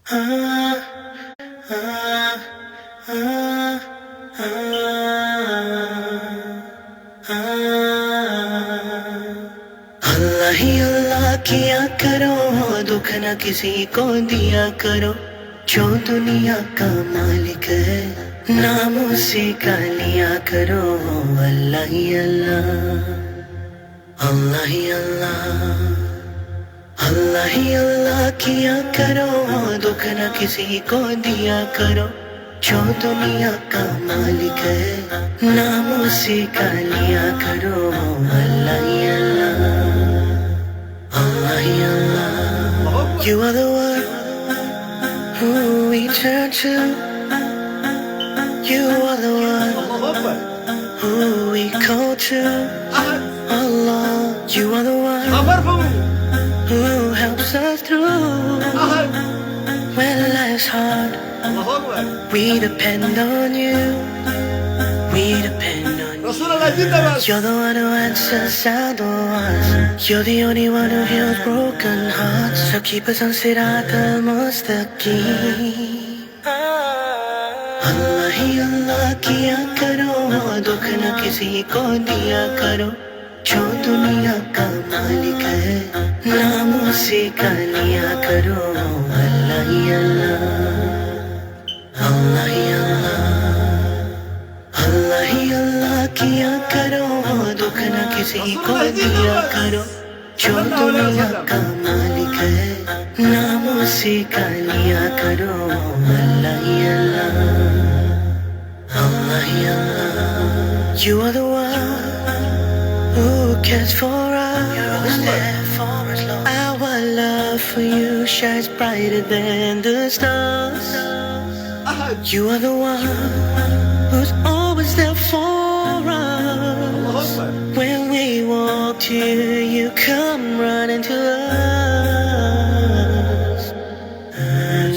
اللہ ہی اللہ کیا کرو، دکھ نہ کسی کو دیا کرو، جو دنیا کا مالک ہے نام اسی کا لیا کرو۔ اللہ ہی اللہ، اللہ ہی اللہ، اللہ ہی اللہ کیا کرو، دکھ نہ کسی کو دیا کرو، جو دنیا کا مالک ہے نام اسی کا لیا کرو۔ اللہ ہی اللہ، اللہ ہی اللہ، You are the one who we turn to. You are the one who we call to. Allah, you are the one who helps us through. When life's hard, we depend on you. We depend on you. You're the one who answers our doors. You're the only one who heals broken hearts. So keep us on Sirat al-Mustaqim. اللہ ہی اللہ کیا کرو، دکھ نہ کسی کو دیا کرو، جو دنیا کا مالک ہے نام اسی کا لیا کرو۔ اللہ ہی اللہ، اللہ ہی اللہ، اللہ ہی اللہ کیا کرو، دکھ نہ کسی کو دیا کرو، جو دنیا کا مالک ہے نام اسی کا لیا کرو۔ اللہ ہی اللہ، اللہ ہی اللہ، You are the one who cares for us. You're always there for us, Lord. Our love for you shines brighter than the stars. You are the one who's always there for us. When we walk to you, you come running to us.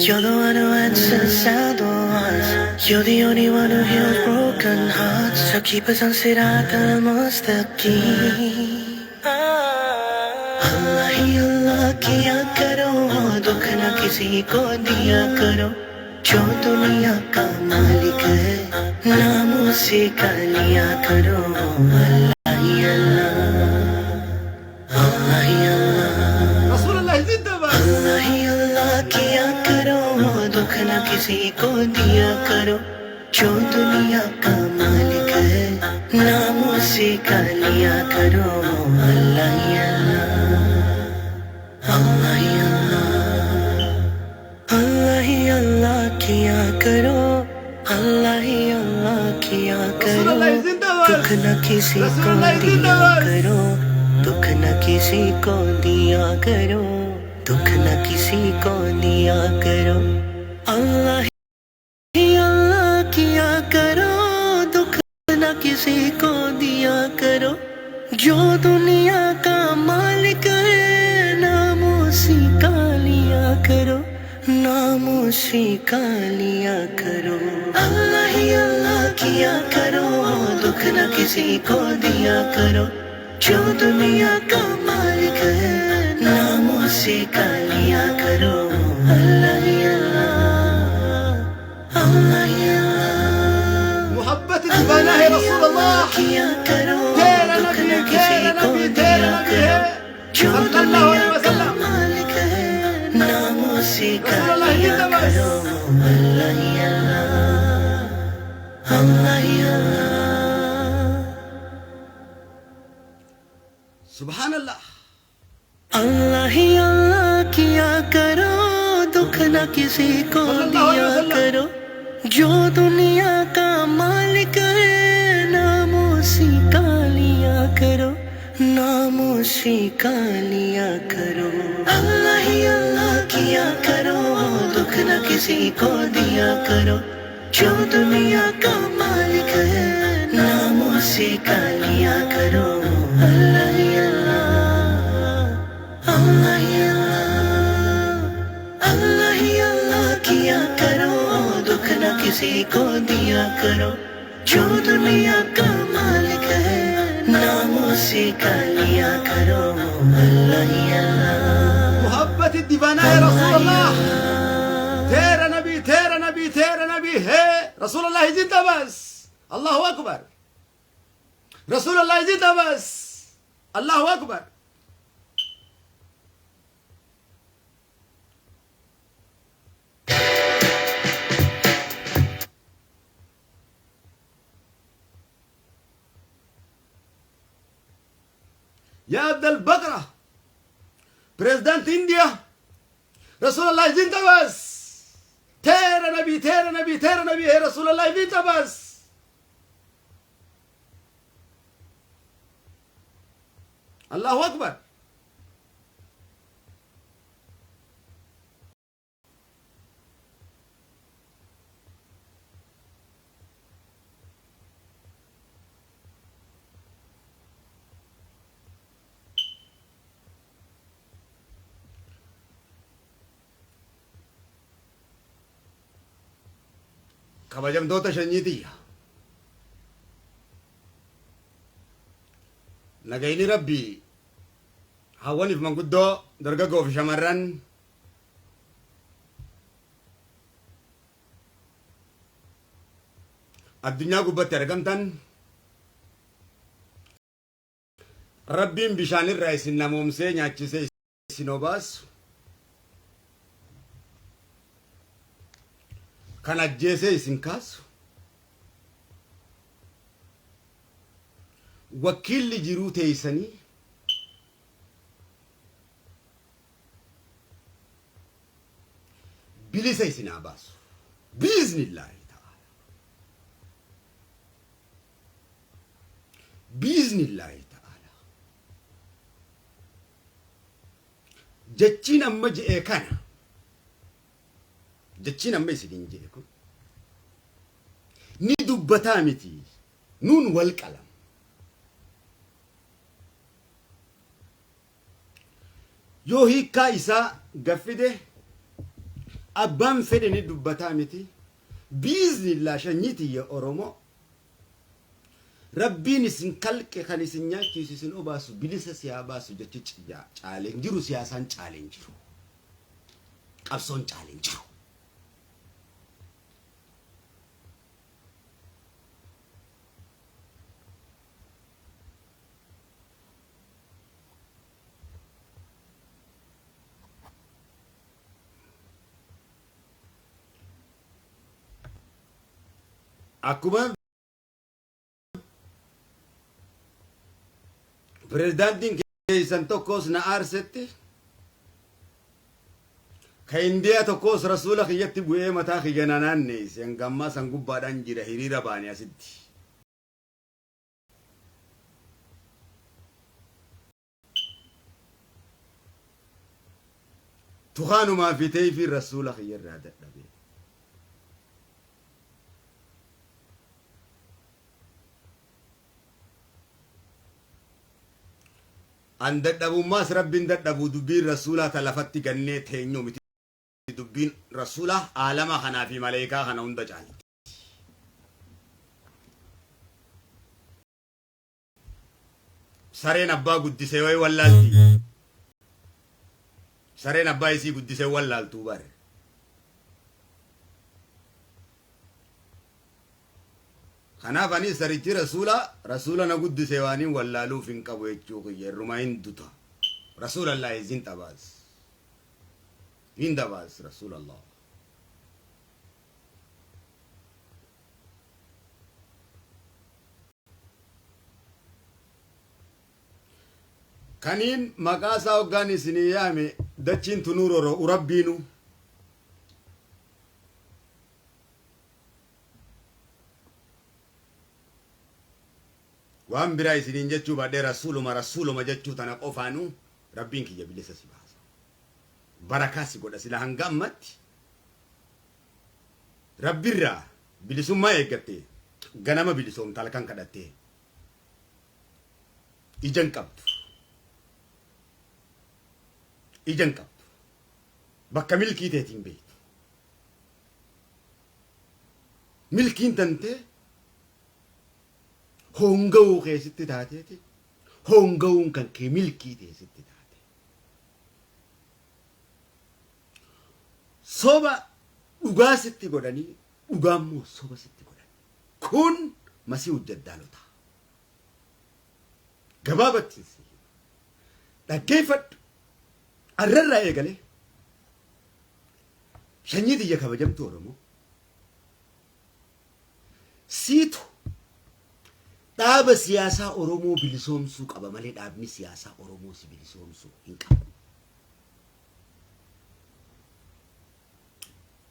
You're the one who answers our doors. You're the only one who heals broken hearts. So keep us on Sirat al-Mustaqim. اللہ ہی اللہ کیا کرو، دکھ نہ کسی کو دیا کرو، جو دنیا کا مالک ہے نام اسی کا لیا کرو۔ اللہ ہی اللہ، اللہ ہی اللہ، اللہ ہی اللہ کیا کرو، دکھ نہ کسی کو دیا کرو، جو دنیا کا مالک ہے نام اسی کا لیا کرو۔ اللہ ہی اللہ، اللہ ہی اللہ، اللہ ہی اللہ کیا کرو، اللہ ہی اللہ کیا کرو، دکھ نہ کسی کو دیا کرو، دکھ نہ کسی کو دیا کرو، دکھ نہ کسی کو دیا کرو۔ اللہ ہی اللہ کیا کرو، دکھ نہ کسی کو دیا کرو، جو دنیا کا مالک ہے نام اسی کا لیا کرو، نام اسی کا لیا کرو۔ اللہ ہی اللہ کیا کرو، دکھ نہ کسی کو دیا کرو، جو دنیا کا مالک ہے نام اسی کا لیا کرو۔ اللہ ہی اللہ، اللہ ہی اللہ، محبت دیوانہ ہے رسول اللہ، کیا کرو، دکھ نہ کسی کو دیا کرو، جو دنیا کا مالک ہے نام اسی کا لیا کرو۔ اللہ ہی اللہ، اللہ ہی اللہ، سبحان اللہ۔ اللہ ہی اللہ کیا کرو، دکھ نہ کسی کو دیا کرو، جو دنیا کا مالک ہے نام اسی کا لیا کرو، نام اسی کا لیا کرو۔ اللہ ہی اللہ کیا کرو، دکھ نہ کسی کو دیا کرو، جو دنیا کا مالک ہے نام اسی کا لیا کرو۔ اللہ ہی اللہ، اللہ ہی اللہ، اللہ ہی اللہ کیا کرو، دکھ نہ کسی کو دیا کرو، جو دنیا کا مالک ہے نام اسی کا لیا کرو۔ اللہ ہی اللہ، محبت دیوانہ ہے رسول اللہ، رسول الله زنت بس. الله أكبر. رسول الله زنت بس. الله أكبر. يا عبد البقرة بريزيدنت انديا رسول الله زنت بس. تيرا نبي تيرا نبي تيرا نبي يا رسول الله زنت بس. الله أكبر. kabajamtoota shanyitiya nagayni rabbii hawwaniif manguddoo dargaggoof shamarran addunyaa gubbatti argamtan rabbiin bishaanirraa isin namoomsee nyaachisee isin obaasu kan ajjeesee isin kaasu wakiilli jiruu teeysanii bilisa isin haa baasu biiznillaahi ta'ala biiznillaahi ta'ala jechiin amma je'ee kana jechiin amma isin jedhe kun ni dubbataa miti nuun wal qalam yoo hiikkaa isaa gaffide abbaan fedhe ni dubbataa miti biiznillaa shanyiti ya oromoo rabbiin isin kalqe kan isin nyaachiisu isin obaasu bilisa siyaa baasu jechi caaleen jiru siyaasaan caaleen jiru qabsoon caaleen jiru akkuma pirezidaantiin keessan tokkos na aarsetti ka indiyaa tokkos rasuula kiyyatti bu'ee mataa kiyya naanneesse hangammaa san gubbaadhaan jira hiriira baane asitti tukaanumaa fi teeyfi rasuula kiyya irraa dadhabe an dadhabummaas rabbiin dadhabu dubbiin rasuulaa ta lafatti gannee teenyoo miti dubbiin rasuulaa aalama kanaa fi maleekaa kana hunda caalti sareen abbaa guddisee way wallaalti sareen abbaa isii guddisee wallaaltuu bare kanaaf ani sarichi rasuula na guddisee waaniin wallaaluuf hin qabu jechuu kiyya irrumaa hin duta rasuulallahi hin dabaas rasuulallah kaniin maqaa isaa hoggaan isinii yaame dachiin tunuuroro urabbiinu waan biraa isiniin jechuu baadhee rasuuluma jechuu tana qofaanu rabbiin kiyya bilisa si baasa barakaa si godha sila hanga ammatti rabbirraa bilisummaa eeggattee ganama bilisoomta halkan kadhattee ijan qabdu bakka milkii teetiin beektu milkiin tantee hongawuu keessatti taateeti hongawuun kan kee milkii teessitti taate soba dhugaasitti godhanii dhugaammoo soba sitti godhan. Kun Masiihuu Daddaalota. Gabaabatti dhaggeeffadhu. Arrarraa eegalee sanyii xiyya kabajamtu Oromoo siitu dhaaba siyaasaa Oromoo bilisoomsuu qaba malee dhaabni siyaasaa Oromoo si bilisoomsuu hin qabu.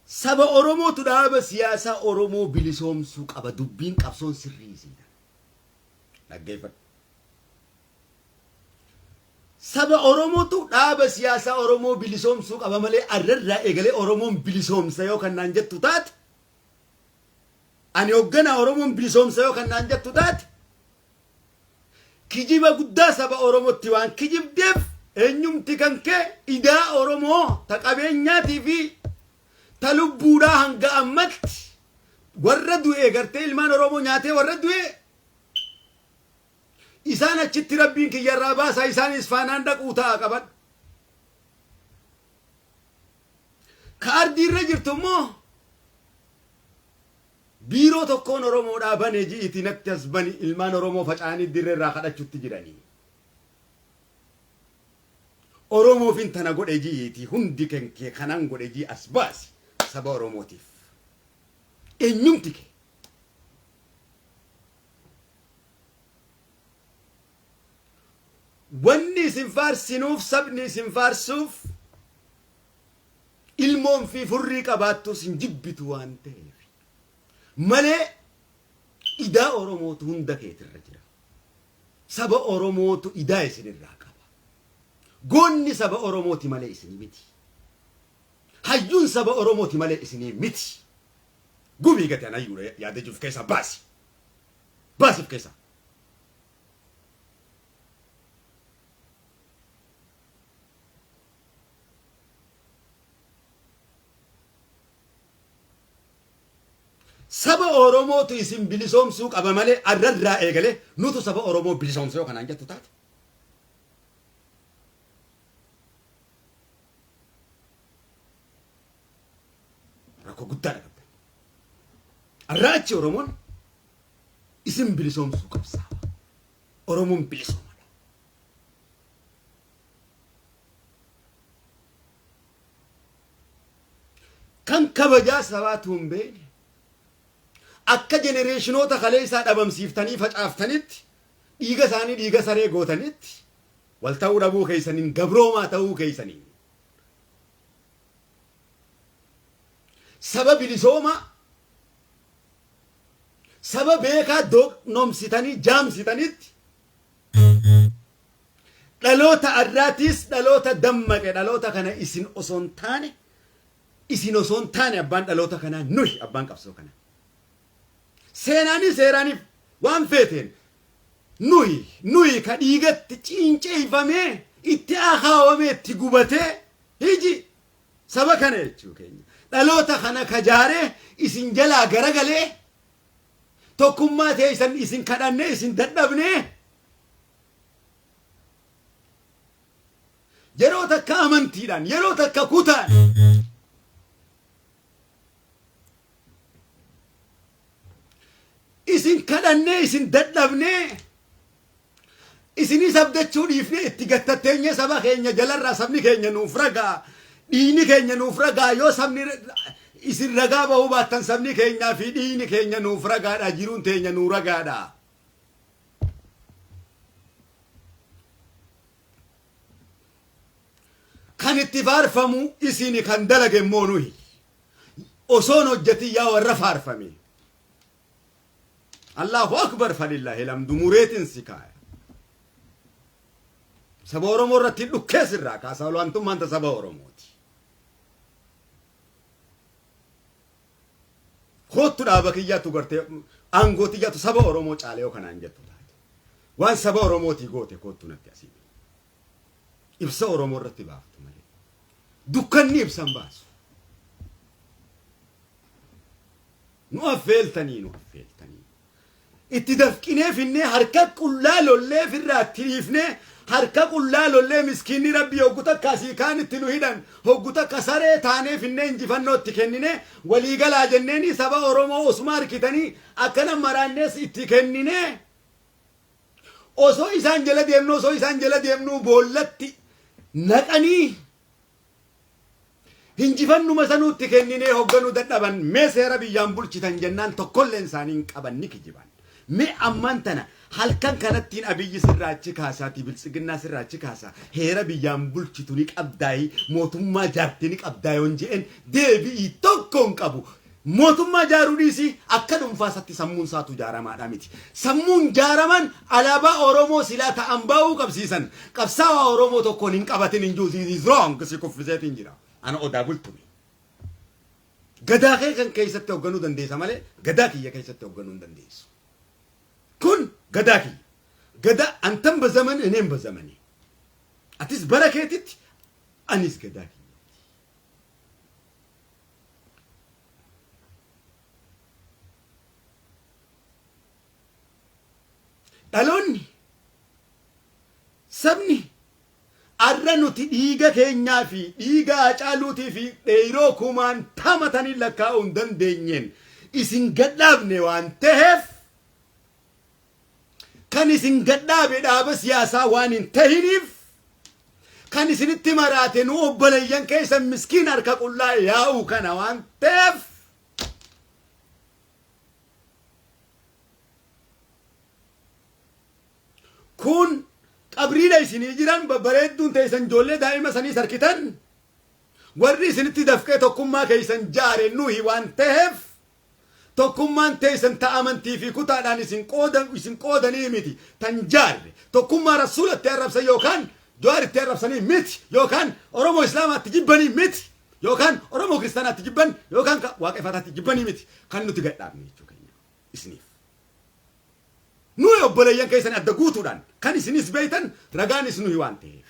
Saba Oromootu dhaaba siyaasaa Oromoo bilisoomsuu qaba. Dubbiin qabsoon sirriisiidha. Dhaggeeffadhu. Saba Oromootu dhaaba siyaasaa Oromoo bilisoomsuu qaba malee arrarraa eegalee Oromoon bilisoomsa yoo kan naan jettu taate, ani hoogganaa Oromoon bilisoomsa yoo kan naan jettu taate, kijiba guddaa saba Oromootti waan kijibdeef eenyumti kan kee idaa Oromoo ta qabeenyaatii fi ta lubbuudhaa hanga ammatti warra du'e gartee ilmaan Oromoo nyaatee warra du'e isaan achitti rabbiin kiyyarraa baasaa isaanis faanaan dhaquu ta'a qaban. Ka ardiirra jirtu immoo biiroo tokkoon Oromoodhaa banee ji'iitii natti as bani ilmaan Oromoo faca'anii dirreerraa kadhachuutti jiranii. Oromoofin tana godhe ji'iitii hundi kenkee kanan godhe ji'i as baasi saba Oromootiif. Eenyumti kee wanni isin faarsinuuf sabni isin faarsuuf ilmoon fi furrii qabaattus hin jibbitu waan ta'eef malee idaa Oromootu hunda keetirra jira. Saba Oromootu idaa isinirraa qaba. Goonni saba Oromooti malee isinii miti. Hayyuun saba Oromooti malee isinii miti. Gubii gate anayyuu yaada jiruuf keessa baasi. Baasiif keessa. Saba Oromootu isin bilisoomsuu qaba malee arrarraa eegalee nutu saba Oromoo bilisoomsuu yoo kanaan jettu taate. Rakkoo guddaadha qabda. Arraachi Oromoon isin bilisoomsuu qabsaa. Oromoon bilisoomadha. Kan kabajaa sabaatu hin beekne akka jenereeshinoota kalee isaa dhabamsiiftanii facaaftanitti dhiiga isaanii dhiiga saree gootanitti wal ta'uu dhabuu keessaniin gabroomaa ta'uu keessaniin saba bilisooma saba beekaa doqnomsitanii jaamsitanitti dhaloota arraatiis dhaloota dammaqe dhaloota kana isin osoon taane abbaan dhaloota kanaa nuyi abbaan qabsoo kana. Seeraaniif waan feeteen nuyi ka dhiigatti ciinceeffamee itti akaawamee itti gubatee hiji saba kana jechuu keenya. Dhaloota kana kajaaree isin jalaa garagalee tokkummaa ta'e isin kadhannee isin dadhabnee yeroo takka amantiidhaan yeroo takka kutaan isin kadhannee isin dadhabnee isinis abdachuu dhiifnee itti gattateenye saba keenya jalarraa sabni keenya nuuf ragaa dhiini keenya nuuf ragaa yoo sabni isin ragaa bahuu baattan sabni keenyaa fi dhiini keenya nuuf ragaadha jiruun teenya nuu ragaadha. Kan itti faarfamu isini kan dalage immoo nuyi osoon hojjetin yaa warra faarfame. Allahu akbar falillahi alhamdu mureetin sikaaya. Saba Oromoo irratti dhukkee sirraa kaasaa olaantummaan ta saba Oromooti. Kootu dhaaba kiyyaatu gartee aangootii jaatu saba Oromoo caalee yoo kanaan jettu taate. Waan saba Oromootii goote kootu natti asii. Ibsa Oromoo irratti baaftu malee. Dukkanni ibsan baasu. Nu affeeltanii. اتدفقني فيني حركة كلها لولي في الراتريفني حركة كلها لولي مسكيني ربي هوغوتا كاسي كانت تلوهيدان هوغوتا كساري تاني فيني انجفنو تكنيني ولي قلا جنيني سبا أورومو اسمار كتاني أكنا مرانيس اتكنيني osoo isaan jala deemnu osoo isaan jala deemnu boollatti naqanii hinjifannuma sanuutti kenninee hogganuu dadhaban mee seera biyyaan bulchitan jennaan tokkolleen isaaniin qaban ni kijiban mee ammaan tana halkan kanattiin abiyyi sirraachi kaasaati biltsiginnaa sirraachi kaasaa heera biyyaan bulchitu ni qabdaayi mootummaa jaartii ni qabdaayoon je'en deebi'ii tokkoon qabu mootummaa jaaruudhiisi akka dhuunfaasatti sammuun isaatu jaaramaadha miti sammuun jaaraman alaabaa oromoo silaa ta'an baa'uu qabsiisan qabsaawaa oromoo tokkoon hin qabatin hin jiru is wrong si kuffiseetiin jira ana odaa bultume gadaa kee kan keessatti hoogganuu dandeessa malee gadaa kiyya keessatti hoogganuu hin dandeessu kun gadaa kiyya gadaa antan bazaman eneen bazamanii atis bara keetitti anis gadaa kiyya dhaloonni sabni arra nuti dhiiga keenyaa fi dhiiga Hacaaluutii fi dheeroo kumaan tamatanii lakkaa'uu hin dandeenyeen isin gadhaabne waan ta'eef kan isin gadhaabe dhaaba siyaasaa waan hin tahiniif kan isinitti maraate nu obboleeyyan keessan miskiin harka qullaa yaa'uu kana waan ta'eef kun qabriidha isinii jiran babbareedduun teessan ijoollee daa'ima sanii sarkitan warri isinitti dafqee tokkummaa keessan jaare nuhi waan ta'eef tokkummaan teessan ta'amantii fi kutaadhaan isin qoodanii miti tan jaarre tokkummaa rasuulatti arrabsan yookaan jaaritti arrabsanii miti yookaan oromoo islaamaatti jibbanii miti yookaan oromoo kiristaanaatti jibban yookaan waaqeffataatti jibbanii miti kan nuti gadhaabne jechuu keenya isiniif nuyi obboleeyyan keessan adda guutuudhaan kan isinis beeytan ragaanis nuyi waan ta'eef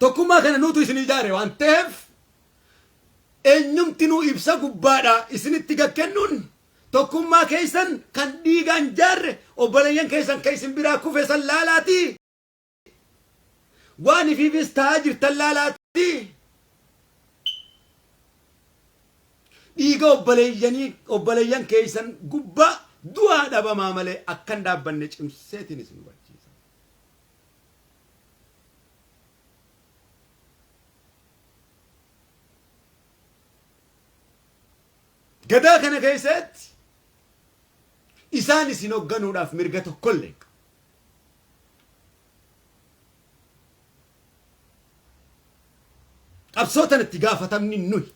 tokkummaa kana nuutu isin ijaare waan ta'eef eenyumti nu ibsa gubbaadha isinitti gakkennuun tokkummaa keessan kan dhiigaan jaarre obboleeyyan keessan ka isin biraa kufe san laalaati waan ifiifis ta'aa jirtan laalaatti dhiiga obboleeyyan keessan gubbaa du'aa dhabamaa malee akkan dhaabbanne cimseetiin isin hubachiisa gadaa kana keessatti isaan isin hoogganuudhaaf mirga tokkollee qabsootan itti gaafatamni nuyi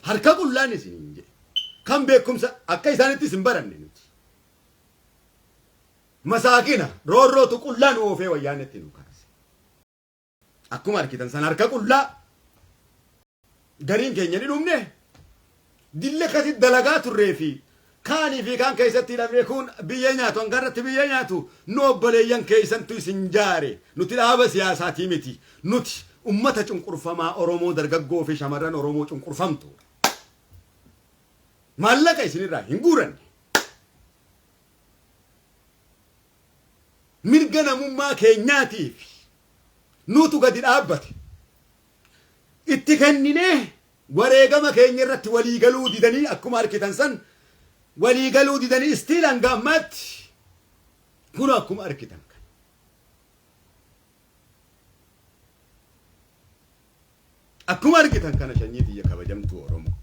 harka qullaan isiniin jedhe kan beekumsa akka isaanitti isin baranne nuti masaakina roorrootu qullaan oofee wayyaanetti nu kaase akkuma arkitan san harka qullaa gariin keenya ni dhumne dille kasi dalagaa turree fi kaanii fi kaan keessatti hidhamee kun biyya nyaatu hangarratti biyya nyaatu nu obboleeyyan keessantu isin jaare nuti dhaaba siyaasaatii miti nuti ummata cunqurfamaa oromoo dargaggoo fi shamarran oromoo cunqurfamtu maallaqa isinirraa hin guuranne mirga namummaa keenyaatiif nutu gadi dhaabbate itti kenninee wareegama keenya irratti waliigaluu didanii akkuma arkitan san waliigaluu didanii istiil hanga ammaatti kun akkuma arkitan kan akkuma arkitan kana shanyii xiyya kabajamtuu oromoo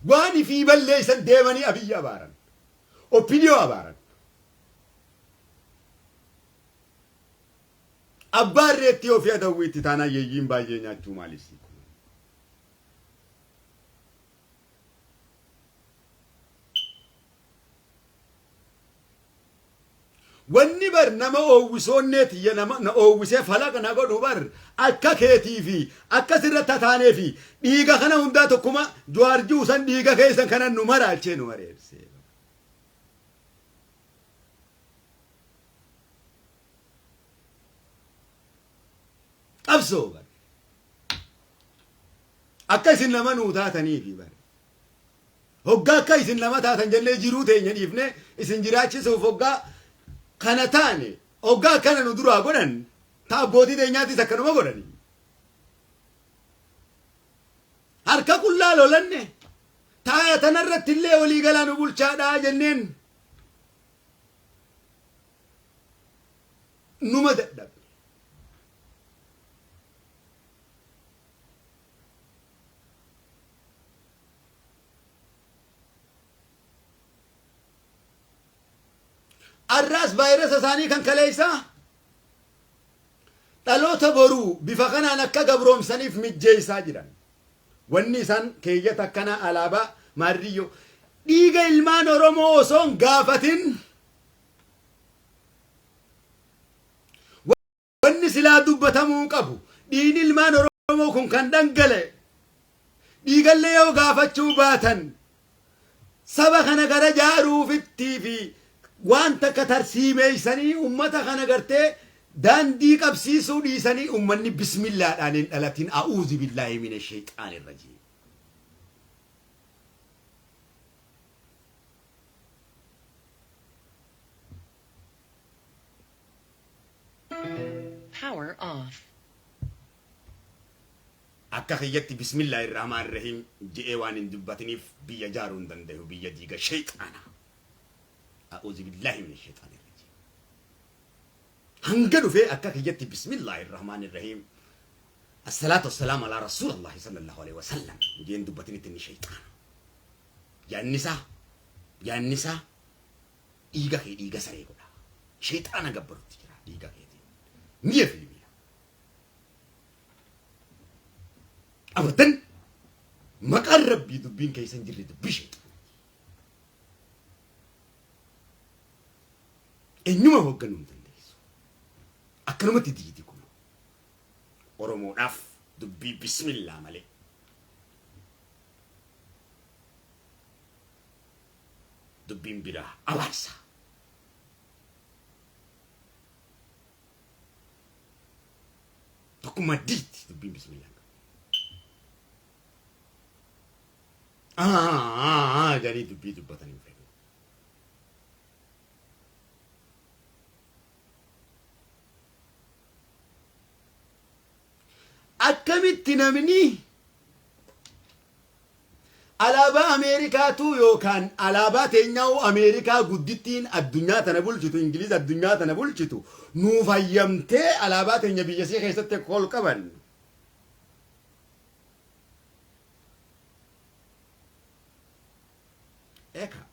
واني في بليس ديماني أبي أبارن أوبينيو أبارن أبار ريتيو في أدويتي تانا يجين باجي ناتو ماليسي wanni bar nama oowwisoonneeti ya nama na oowwisee falaqa na godhu bar akka keetii fi akka sirratti taanee fi dhiiga kana hundaa tokkuma Jawaar san dhiiga keessan kana nu maraalchee nu mareerse. Qabsoo bar akka isin lama nuu taataniifi bar hoggaa akka isin lama taatan jennee jiruu teenya dhiifne isin jiraachisuuf hoggaa kana taane hoggaa akkana nu duraa godhan ta abbootii teenyaatis akkanuma godhani harka qullaa lolanne taaya tanarratti illee walii galaa nu bulchaadhaa jenneen numa dadhabne. Arras vaayirasa isaanii kan kaleessaa dhaloota boruu bifa kanaan akka gabroomsaniif mijjeessaa jiran wanni isaan keeyyata akkana alaabaa maarriyyoo dhiiga ilmaan Oromoo osoo hin gaafatin wanni silaa dubbatamuu qabu dhiigni ilmaan Oromoo kun kan dhangale dhiigallee yoo gaafachuu baatan saba kana gara jaaruufittii fi waan takka tarsiimeeysanii ummata kana gartee daandii qabsiisuu dhiisanii ummanni bismillaadhaan hin dhalatin a'uuzu billaahi mina shayxaani rajiim. Power off. Akka kiyyatti bismillaahi irrahmaan irrahiim je'ee waan hin dubbatiniif biyya jaaruu hin danda'u biyya diiga shayxaana. أعوذ بالله من الشيطان الرجيم. هنقدوا في أكاك بسم الله الرحمن الرحيم. الصلاة والسلام على رسول الله صلى الله عليه وسلم. جين دبتني تني شيطان. يا النساء إيجا سريقنا. شيطان قبر تجرا إيجا كيدين. 100%. أبدا ما قرب يدبين كيسن جري دبي شيطان. eenyuma hoogganuu hin dandeessu akkanumatti diidi kun Oromoodhaaf dubbii bismillaa malee dubbiin biraa abaarsa tokkuma diidi dubbiin bismillaa jedhanii dubbii dubbatanii fedhu. akkamitti namni alaabaa Ameerikaatu yookaan alaabaa teenyaa'u Ameerikaa guddittiin addunyaa tana bulchitu Ingiliz addunyaa tana bulchitu nuu fayyamtee alaabaa teenya biyyasii keessatti kol qaban eka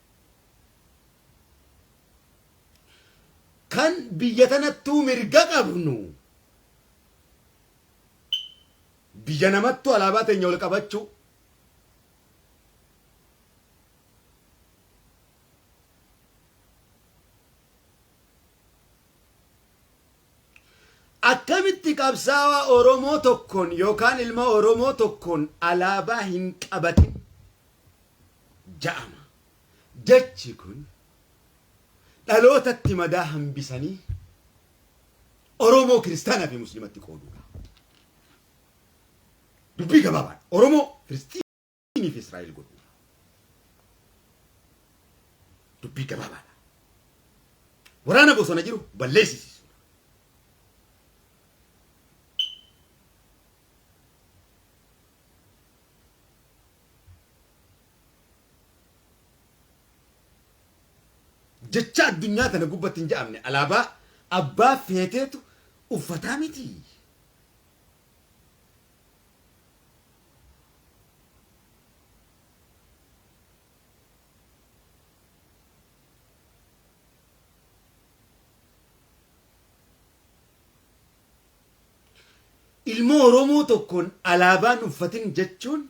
kan biyya tanattuu mirga qabnu biyya namattu alaabaa teenya ol qabachuu akkamitti qabsaawaa Oromoo tokkoon yookaan ilma Oromoo tokkoon alaabaa hin qabatin ja'ama jechi kun dhalootatti madaa hambisanii Oromoo kiristaanaa fi muslimatti qooduudha. dubbii gabaabaan Oromoo Filistiinii fi Israa'el godhuudha. dubbii gabaabaan waraana bosona jiru balleessisiisuudha. jecha addunyaa tana gubbatti hin ja'amne alaabaa abbaa feeteetu uffataa miti. ilma Oromoo tokkoon alaabaan uffatin jechuun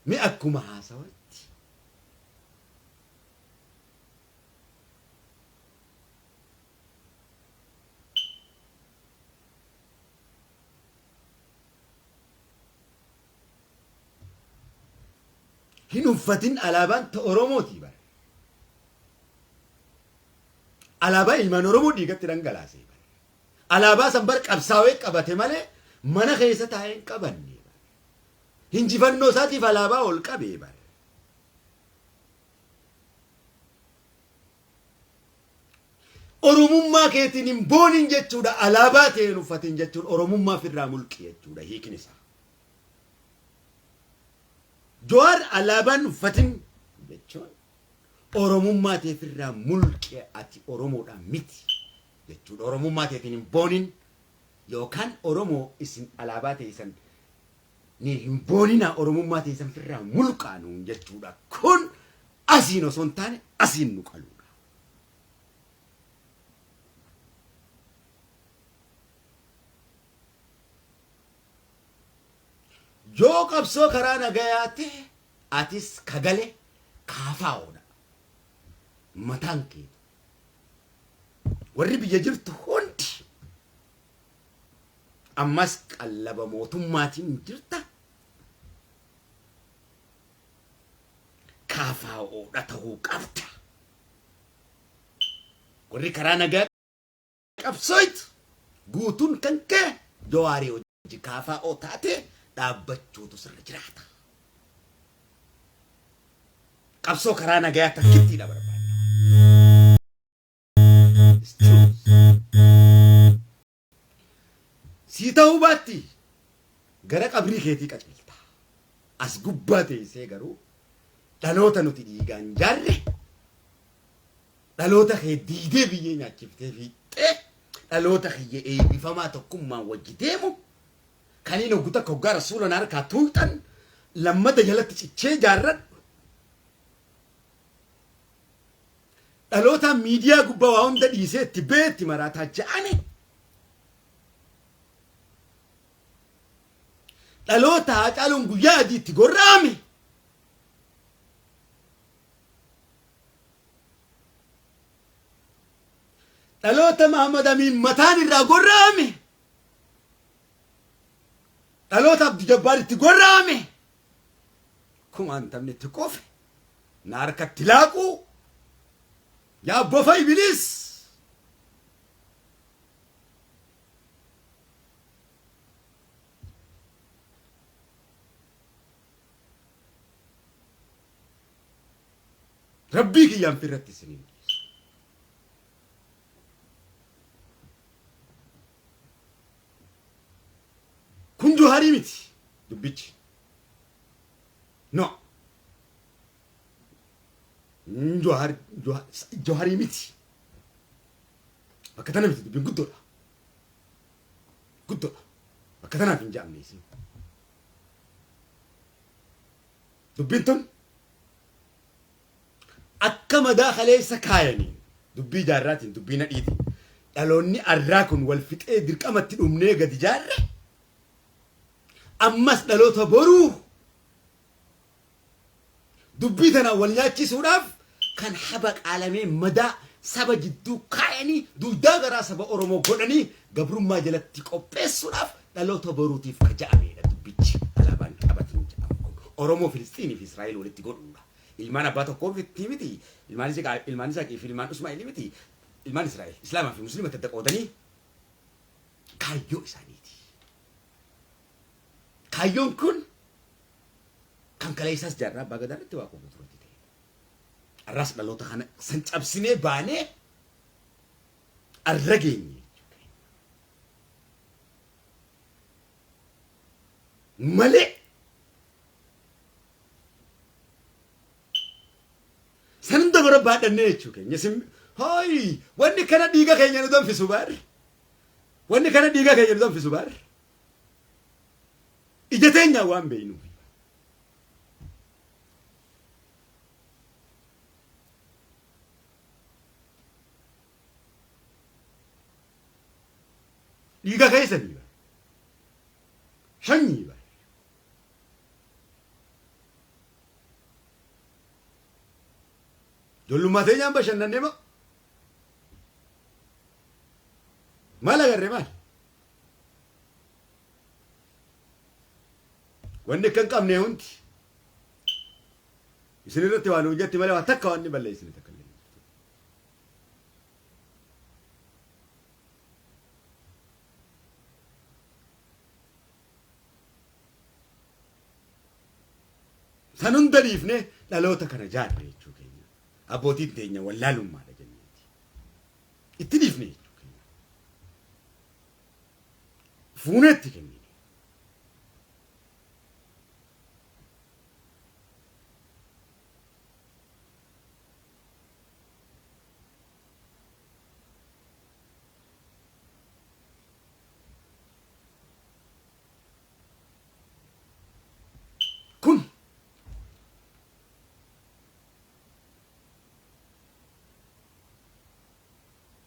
mi akkuma haasawatti hin uffatin alaabaan ta Oromooti bare. Alaabaa ilmaan Oromoo dhiigatti dhangalaasee bare. Alaabaa san bar qabsaawee qabate malee mana keessa taa'ee hin qabanne bare. Hinjifannoo isaatiif alaabaa ol qabee bare. Oromummaa keetiin hin boonin jechuudha alaabaa ta'een uffatin jechuudha Oromummaa firraa mulqi jechuudha hiikni isaa. Jawaar alaabaan uffatin jechuun Oromummaa ta'e firraa mulqi ati Oromoodhaan miti jechuudha. Oromummaa ta'eetiin hin boonin yookaan Oromoo isin alaabaa ta'e san ni hin boonina Oromummaa ta'e san firraa mulqaanuun jechuudha. Kun asiin osoo hin taane asiin nu qalu. Yoo qabsoo karaa nagayaate atis kagale kaafaa'oodha. Mataan kee warri biyya jirtu hundi ammas qallaba mootummaatiin jirta. Kaafaa'oodha ta'uu qabda. Warri karaa nagaa qabsooytu guutuun kan kee Jawaarii hojii kaafaa'oo taate dhaabbachuutu sirra jiraata. Qabsoo karaa nagayaa takkittiidha barbaadna. Sii ta'uu baatti gara qabrii keetii qaceelta. As gubbaa teessee garuu dhaloota nuti dhiigaan jaarre dhaloota kee diidee biyyee nyaachiftee fiixee dhaloota kiyya eebbifamaa tokkummaan wajji deemu kanina guutaa koggaa rasuula narkaa tuutan lammata jalatti cichee jaarran dhaloota miidiyaa gubbaa waa hunda dhiisee itti beetti maraataa ja'ane dhaloota Haacaaluun guyyaa adii itti gorra'ame dhaloota Mahamad Amiin mataan irraa gorra'ame dhaloota Abdii Jabbaar itti gorra'ame kumaan taphni itti qofe na harkatti laaquu yaa bofa Ibiliis rabbii kiyyaan firratti isiniin kun Jawaarii miti dubbichi no Jawaarii miti bakka tana miti dubbiin guddoodha bakka tanaaf hin jaamne isin dubbiin tun akka madaa kaleessa kaayanii dubbii jaarraatiin dubbii nadhiitiin dhaloonni arraa kun wal fixee dirqamatti dhumnee gadi jaarre ammas dhaloota boruu dubbii tana wal nyaachisuudhaaf kan haba qaalamee madaa saba jidduu kaayanii duudaa garaa saba Oromoo godhanii gabrummaa jalatti qopheessuudhaaf dhaloota boruutiif kaja'ameedha dubbichi alaabaan qabatiin jedhamu kun Oromoo Filistiinii fi Israa'el walitti godhuudha. Ilmaan abbaa tokkoo miti ilmaan Isaaqii fi ilmaan Ismaa'eel miti ilmaan Israa'el Islaamaa fi Musliima adda qoodanii kaayyoo isaaniiti. Kaayyoon kun kan kaleessaas jaarraa abbaa gadaatti waa qofa turetti ta'e. Arraas dhaloota kana san cabsinee baanee arra geenye. Malee sanin dabara baadhannee jechuu keenya sim hooyi wanni kana dhiiga keenya nu danfisu baarri wanni kana dhiiga keenya nu danfisu baarri ija teenya waan beeynu dhiiga keessanii shanyii baarri Jollummaa teenyaan bashannanne moo maal agarre maal wanni kan qabne hundi isinirratti waan hojjetti malee waan takka waan ni balleessine takka illee. San hunda dhiifne dhaloota kana jaarre jechuu keenya. Abbootiin teenya wallaalummaadha jenneeti. Itti dhiifne jechuu keenya. Fuuneetti kennine. Kun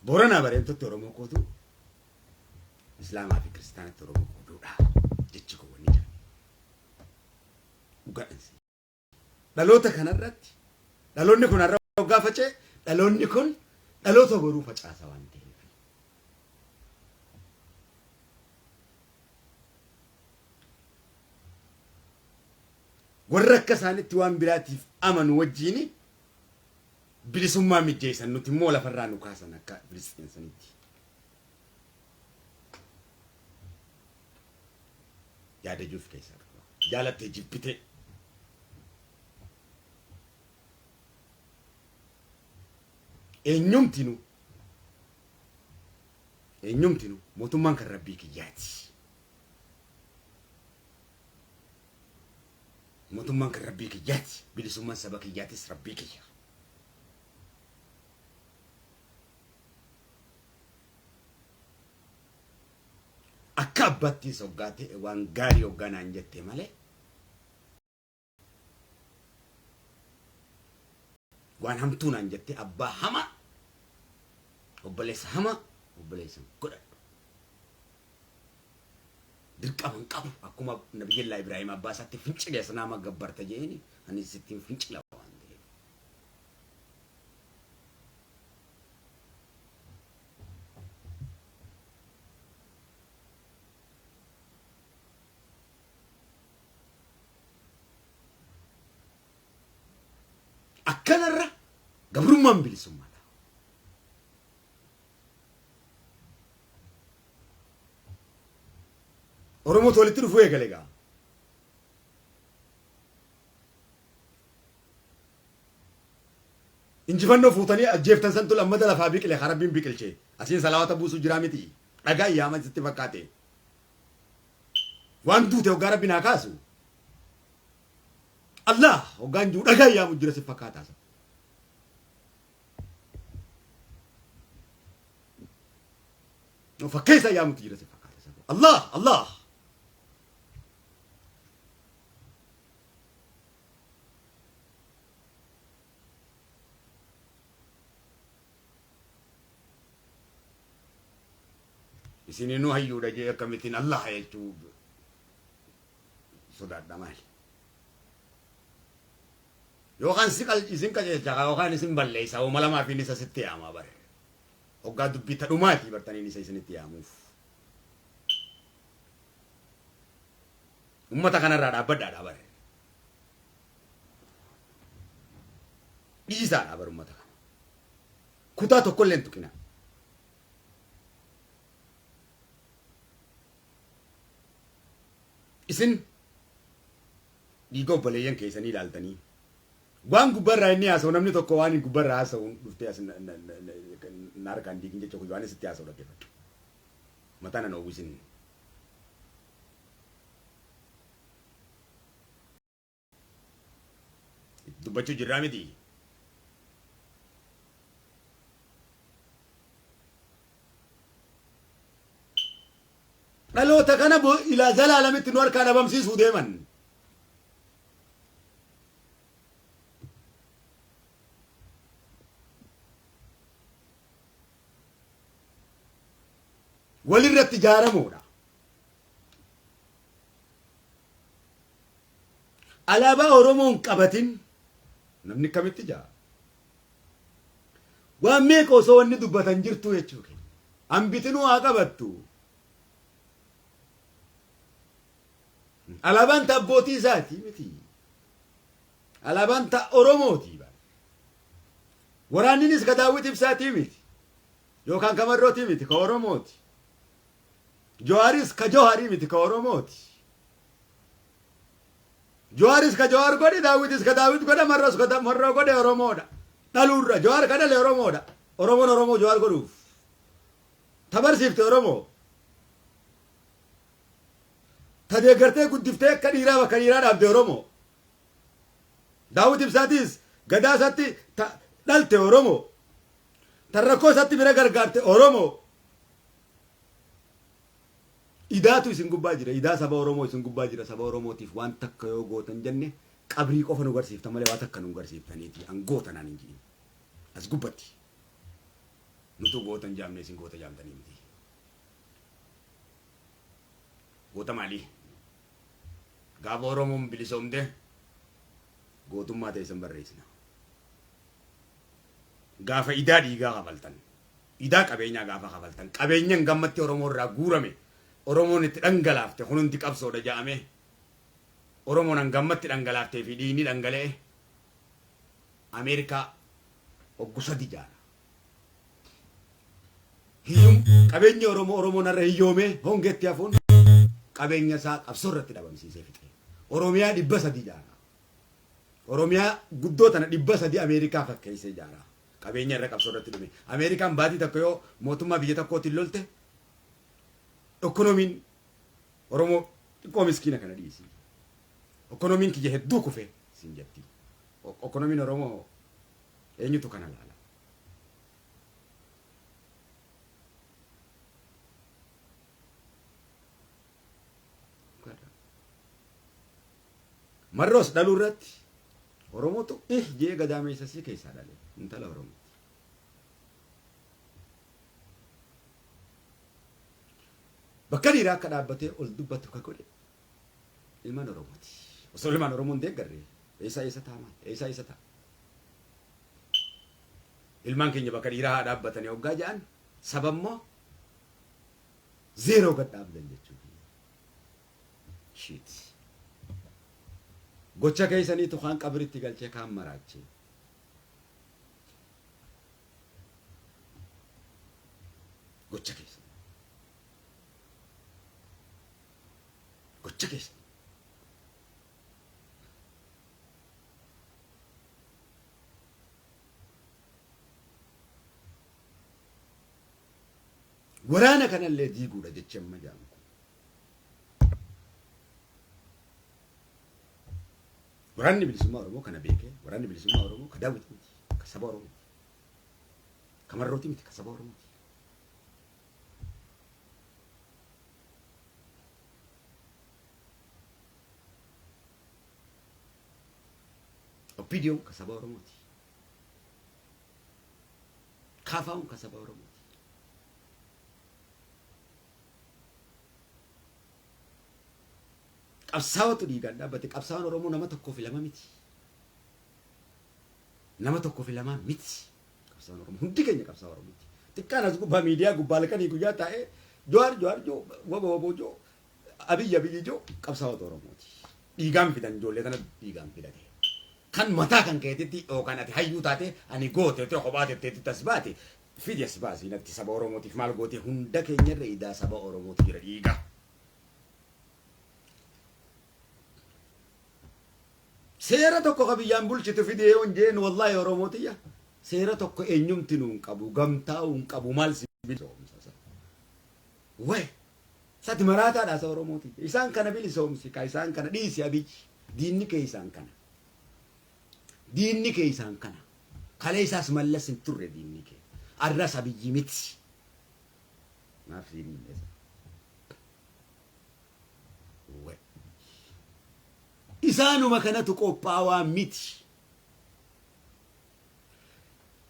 Boranaa bareentoti Oromoo qootu Islaamaa fi Kiristaanatti Oromoo qooduudha jechi koo wanni jira. Dhugaadhansi. Dhaloota kanarratti dhaloonni kun har'a waggaa facee dhaloonni kun dhaloota boruu facaasa waan ta'eef. Warra akka isaanitti waan biraatiif amanu wajjiini bilisummaa mijjeessan nuti immoo lafarraa nu kaasan akka bilisummaanitti. Yaada juuf keessaa qaba. Jaalattee jibbite. Eenyumtinu mootummaan kan rabbii kiyyaati. Mootummaan kan rabbii kiyyaati. Bilisummaan saba kiyyaatis rabbii kiyya. Akka abbaattiin soggaate waan gaarii hogganaan jette malee waan hamtuunaan jette abbaa hama obboleessa hama obboleessa godhadhu. Dirqaman qabu akkuma Nabiyyillaah Ibraahim abbaa isaatti fincilee sanama gabbarta jeeni anis ittiin fincila waan ta'eef. Akkanarra gabrummaan bilisummaadha. Oromoo walitti dhufuu eegale gaa. Injifannoo fuutanii ajjeeftan santu lammata lafaa biqile harabbiin biqilchee asiin salaawata buusu jiraa miti. Dhagaa iyyaama sitti fakkaate. Waan duute hoggaa rabbi naa kaasu. Allah hoggaan jiru dhagaa iyyaamu jira si fakkaataa. Fakkeessa iyyaamutu jira si fakkaata. Allah. Isin nu hayyuudha jee akkamittiin Allah jechuu sodaadha maali. Yookaan isin qajeelcha yookaan isin balleessa oo malamaa fi isa sitti yaamaa bare. Hoggaa dubbii tadhumaati bartaniin isa isinitti yaamuuf. Ummata kanarraa dhaabbadhaadha bare. Dhiisaadha bare ummata kana. Kutaa tokkollee hin tuqina. Isin dhiiga obboleeyyan keessanii ilaaltanii waan gubbarraa inni haasa'u namni tokko waan gubbarraa haasa'u dhuftee as naarkaan diigin jecha waan isitti haasa'u dhaggeeffadhu. Mataan ana uwwisin. Dubbachuu jirraa miti. Dhaloota kana ilaa zalaalamitti nu harkaa dhabamsiisuu deeman. Walirratti ijaaramuudha. Alaabaa Oromoon qabatin namni kamitti ijaara. Waan meeqa osoo wanni dubbatan jirtu jechuudha. Hambitinuu haa qabattu. Alaabaan abbootii isaati miti. alaabaan ta Oromooti bara. Waraanninis ka Daawit Ibsaatii miti. Yookaan ka Marrootii miti ka Oromooti. Jawaaris ka Jawaarii miti ka Oromooti. Jawaaris ka Jawaar godhe Daawitis ka Daawit godhe Marroos ka Marroo godhe Oromoodha. Dhaluurra Jawaar ka dhale Oromoodha. Oromoon Oromoo Jawaar godhuuf. Tabarsiifte Oromoo. Tadeeggartee guddiftee akka dhiiraa bakka dhiiraa dhaabde Oromoo. Daawit Ibsaatis gadaa isaatti dhalte Oromoo. Tan rakkoo isaatti bira gargaarte Oromoo. Idaatu isin gubbaa jira. Idaa saba Oromoo isin gubbaa jira. Saba Oromootiif waan takka yoo gootan jenne qabrii qofa nu garsiifta malee waan takka nu garsiiftaniiti. An goota naan hin jiin. As gubbatti. Nutu gootan jaamne isin goota jaamtanii miti. Goota maalii? Gaafa Oromoon bilisoomte gootummaa ta'e isin barreessina. Gaafa idaa dhiigaa kafaltan. Idaa qabeenyaa gaafa kafaltan. Qabeenyaan gammatti Oromoo irraa guurame. Oromoon itti dhangalaafte kun hundi qabsoodha jedhame. Oromoon gammatti dhangalaaftee fi dhiigni dhangala'e. Ameerikaa waggaa 3 jaara. Qabeenyi Oromoon irra hiyyoomee hongeetti hafuun qabeenya isaa qabsoo irratti dhabamsiisee fixe. Oromiyaa 300 jaara. Oromiyaa guddoo tana 300 Ameerikaa fakkeessee jaara. Qabeenya irra qabsoo irratti dhume. Ameerikaan baatii tokko yoo mootummaa biyya tokkootiin lolte ekonomiin Oromoo xiqqoo miskiina kana dhiisi. Ekonomiin kiyya hedduu kufe siin jetti. Ekonomiin Oromoo eenyutu kana laala? Marroos dhaluu irratti Oromootu jee gadaameessa si keessaa dhale intala Oromoo. Bakka dhiiraa akka dhaabbatee ol dubbatu ka godhe ilmaan Oromooti. Osoo ilmaan Oromoon deeggarree eessa taamaa eessa ta'a. Ilmaan keenya bakka dhiiraa haa dhaabbatanii hoggaa jedhan sabammoo zeeroo gad dhaabdan jechuudha. Shit. Gocha keessaniitu kaan qabritti galchee kaan maraachee. Gocha keessan. Gocha keessan. Waraana kanallee diiguudha jecha amma jaamu. Waraanni bilisummaa Oromoo kana beekee waraanni bilisummaa Oromoo ka Daawit miti ka saba Oromoo ka Marrooti miti ka saba Oromooti. Oppidiyoon ka saba Oromooti. Kaafaa'uun ka saba Oromooti. Qabsaa'otu dhiigaan dhaabbate qabsaa'aan Oromoo nama tokkoo fi lama miti. Nama tokkoo fi lama miti. Qabsaa'aan Oromoo hundi keenya qabsaa'aa Oromooti. Xiqqaan as gubbaa miidiyaa gubbaa lakkanii guyyaa taa'ee Jawaar joo waboo joo Abiyyi joo qabsaa'ota Oromooti. Dhiigaan fidan ijoollee tana dhiigaan fidate. Kan mataa kan keetitti yookaan ati hayyuu taate ani goote yoo kophaa teetti tas baate fidi as baasii natti saba Oromootiif maal goote hunda keenya irra idaa saba Oromooti jira dhiiga. Seera tokko qabiyyaan bulchitu fidee onjeen wallahi Oromootiya. Seera tokko eenyumti nuun qabu gamtaa uun qabu maal si bilisoomsa. Wayi sati maraataadha sa Oromooti. Isaan kana bilisoomsi ka isaan kana dhiisi Abiyyi diinni kee isaan kana. Diinni kee isaan kana. Kalee isaas mallas hin turre diinni kee. Arras Abiyyi miti. Maaf diinni isa. Isaanuma kanatu qophaawaa miti.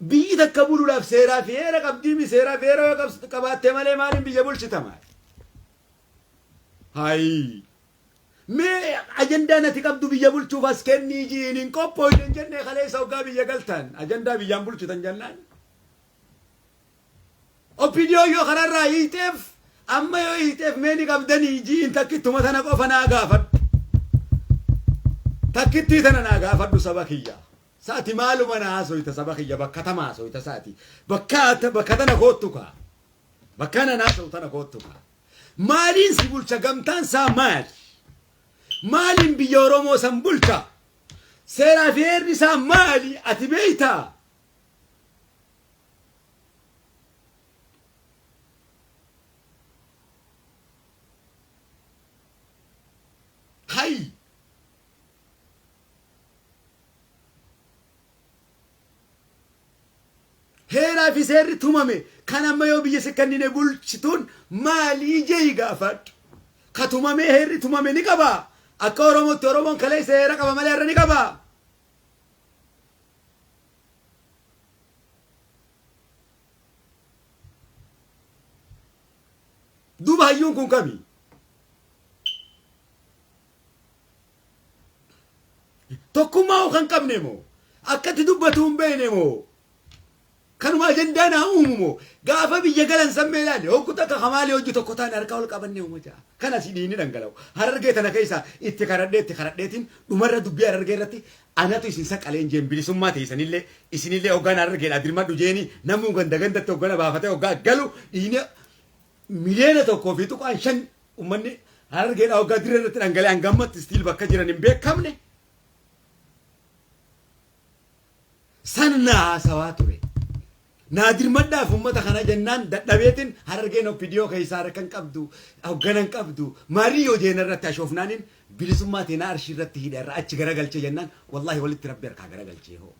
Biyyi takka buluudhaaf seeraa fi heera qabdii seeraa fi heera yoo qabaattee malee maaliin biyya bulchitama? Hayi. Mee ajandaa nati qabdu biyya bulchuuf as kennii jiiniin qophooyden jennee kaleessa hoggaa biyya galtan ajandaa biyyaan bulchitan jennaan. Opidiyoo yoo kanarraa hiiteef amma yoo hiiteef meeni qabdanii jiin takkittuma sana qofa naa gaafadhu. takkitti tana naa gaafadhu saba kiyya saati maaluma naa haasofita saba kiyya bakka tama haasofita saati bakka tana koottu kaa bakka na haasoftu tana koottu kaa maaliin si bulcha gamtaan saa maali maaliin biyya Oromoo san bulcha seeraa fi heerri isaa maali ati beeytaa hay heeraa fi seerri tumame kan amma yoo biyya sekkannine bulchituun maalii jee gaafadhu ka tumame heerri tumame ni qaba akka Oromootti Oromoon kalee seera qaba malee irra ni qaba duuba hayyuun kun kami tokkummaa kan qabne moo akkatti dubbatu hin beekne moo kanuma ajandaa naa uumu moo gaafa biyya galan sammee ilaalle hogguta akka hamaalee hojii tokko taane harkaa ol qabannee uuma jaa kana si dhiini dhangala'u harargee tana keessa itti karadheetiin dhumarra dubbii harargee irratti anatu isin saqaleen jeen bilisummaa teessanillee isinillee hoggaan harargeedhaa dirmadhu jeeni namuu gandatti hoggana baafatee hoggaa galu dhiine miliyoona tokkoo fi tuqaan 5 ummanni harargeedhaa hoggaa dirree irratti dhangala'e hangammatti istiil bakka jiran hin beekamne san naasawaa ture naadir maddaaf ummata kana jennaan dadhabeetiin harargeen oppidiyoo keessaa rakkan qabdu hogganan qabdu maarii yoo jeena irratti ashoofnaanin bilisummaa teenaa arshii irratti hidha irra achi garagalchee jennaan wallaahi walitti rabbi harkaa garagalchee hoo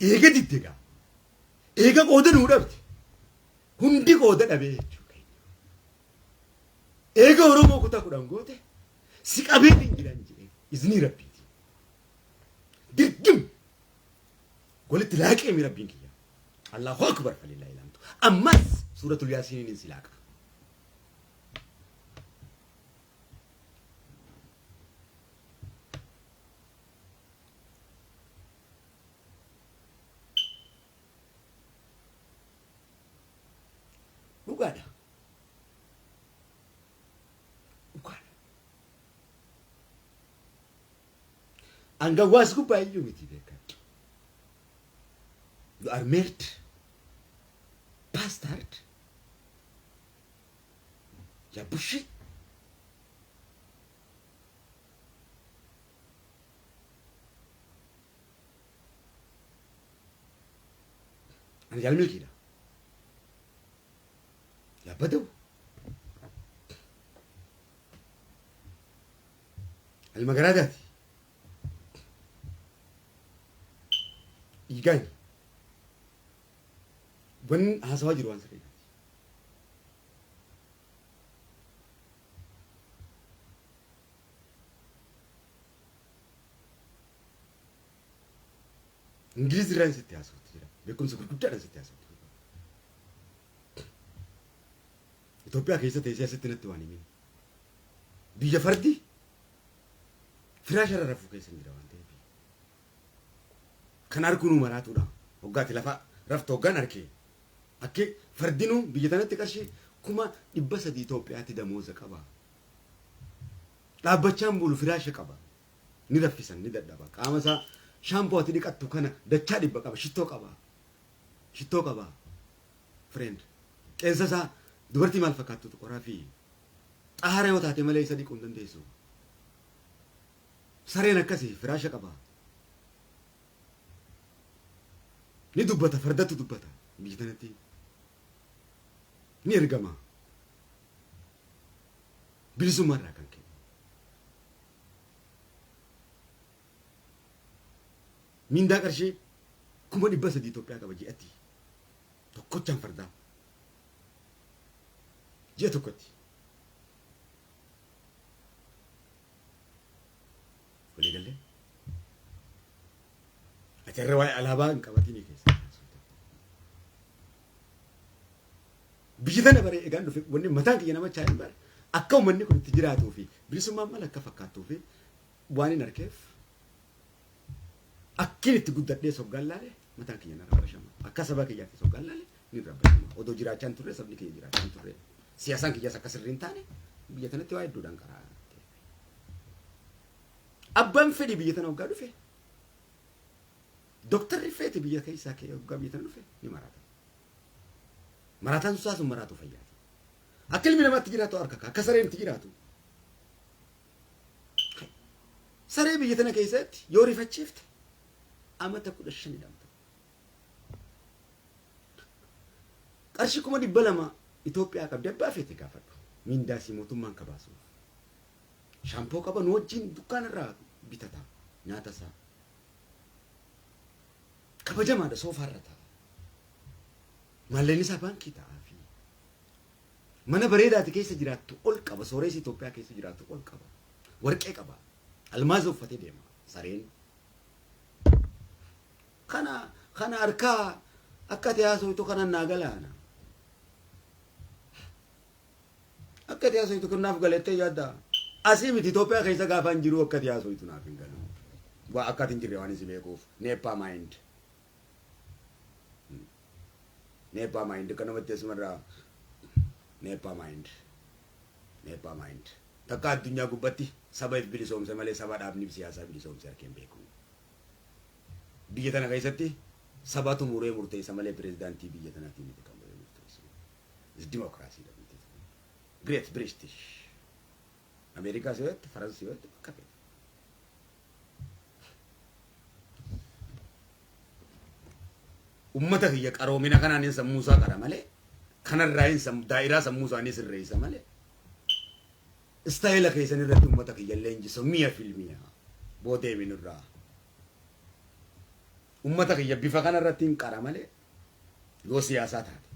eega diddegaa eega qooda nuu dhabde hundi qooda dhabee jechuudha eega Oromoo kutaa 10 goote si qabeetiin jiran jedhee iznii rabbiiti dirqim walitti laaqee mi rabbiin kiyya Allahu akbar falillahi alhamdu ammas suuratul yaasiiniin silaaqa dhugaadha angawaas gubbaa iyyuu miti beekaa you are married bastard ya bushi ana jaalmi kida ya badaw المقرادات يجاني بن هسواجر وان سرينا انجليزي ران ستي هاسوت بيكون سكر كبتا ران ستي هاسوت إثيوبيا كيسة تيسيا ستي نتواني مين بيجا فردي فراش رفو كيسة نجرا وان تيبي كان أركونو مراتو دا وقاتي لفا رفتو غان أركي أكي فردينو بيجتانا تكرشي كما إبسا دي إثيوبيا تي دموزة كبا لا بچان بولو فراش كبا نرفسن نددبا كامسا شامبو ati dhiqattu kana dachaa dhibba qaba shittoo qaba friend qeensa isaa dubartii maal fakkaattu qoraa fi xaara yoo taate malee isa dhiquu hin dandeessu sareen akkasii firaasha qaba ni dubbata fardatu dubbata biyya tanatti ni ergama bilisummaarraa kan ka'e min da ƙarshe kuma ɗibba sadi Itoophiyaa qaba ji'atti tokkochaan fardaa ji'a tokkotti walii galee ati irra waa'ee alaabaa hin qabatinii keessa biyyi tana baree egaan dhufe wanni mataan kiyya namachaa hin bare akka uummanni kun itti jiraatuu fi bilisummaan maal akka fakkaattuu fi waan hin arkeef akkin itti guddadhee soggaan laale mataan kiyya na rabbashama akka saba kiyyaatti soggaan laale ni rabbashama odoo jiraachaan turre sabni kiyya jiraachaan turre Siyaasan kiyya akka sirriin taane biyya kanatti waa hedduudhaan karaa. Abbaan fedhi biyya tana waggaa dhufe. Doktarri feeti biyya keessaa kee waggaa biyya tana dhufe ni marata. Marataan sun maraatu fayyaati. Akka ilmi namaatti jiraatu harka akka sareenitti jiraatu. Saree biyya tana keessatti yoo rifachiifte amata 15 dhamta. Qarshii 200 Itoophiyaa qabdi abbaa feete gaafadhu. Mindaasii mootummaan kabaasuuf. Shaampoo qaba nu wajjin dukkaanarraa bitata nyaata isaa. Kabajamaadha soofaarra ta'a. Maalleen isaa baankii ta'a fi mana bareedaati keessa jiraattu ol qaba. Sooressi Itoophiyaa keessa jiraattu ol qaba. Warqee qaba. Almaaza uffatee deema. Sareen. Kana harkaa akka tiyaasoitu kana naa galaana. Akka tiyaasoitu kanaaf galettee yaadda. Asii miti Itoophiyaa keessa gaafa hin jiru akka tiyaasoitu naaf hin galu. Waa akka hin jirre waan isin beekuuf. Neeppaa maayind. Neeppaa maayind kanamatti asumarraa neeppaa maayind. Neeppaa maayind. Takka addunyaa gubbatti saba bilisoomse malee saba dhaabni siyaasaa bilisoomse harkeen beeku. Biyya tana keessatti sabatu muree murteessa malee pirezidaantii biyya tanaatiin miti kan muree murteessu. Is democracy dha miti. Great British. Ameerikaa siwet, Faransa siwet, bakka feete. Ummata kiyya qaroomina kanaanin sammuusaa qara malee kanarraa daa'iraa sammuu isaanii sirreessa malee. Istaayila keessan irratti ummata kiyya leenjisu mi'a filmiya boodee minirraa. Ummata kiyya bifa kanarratti hin qara malee yoo siyaasaa taate.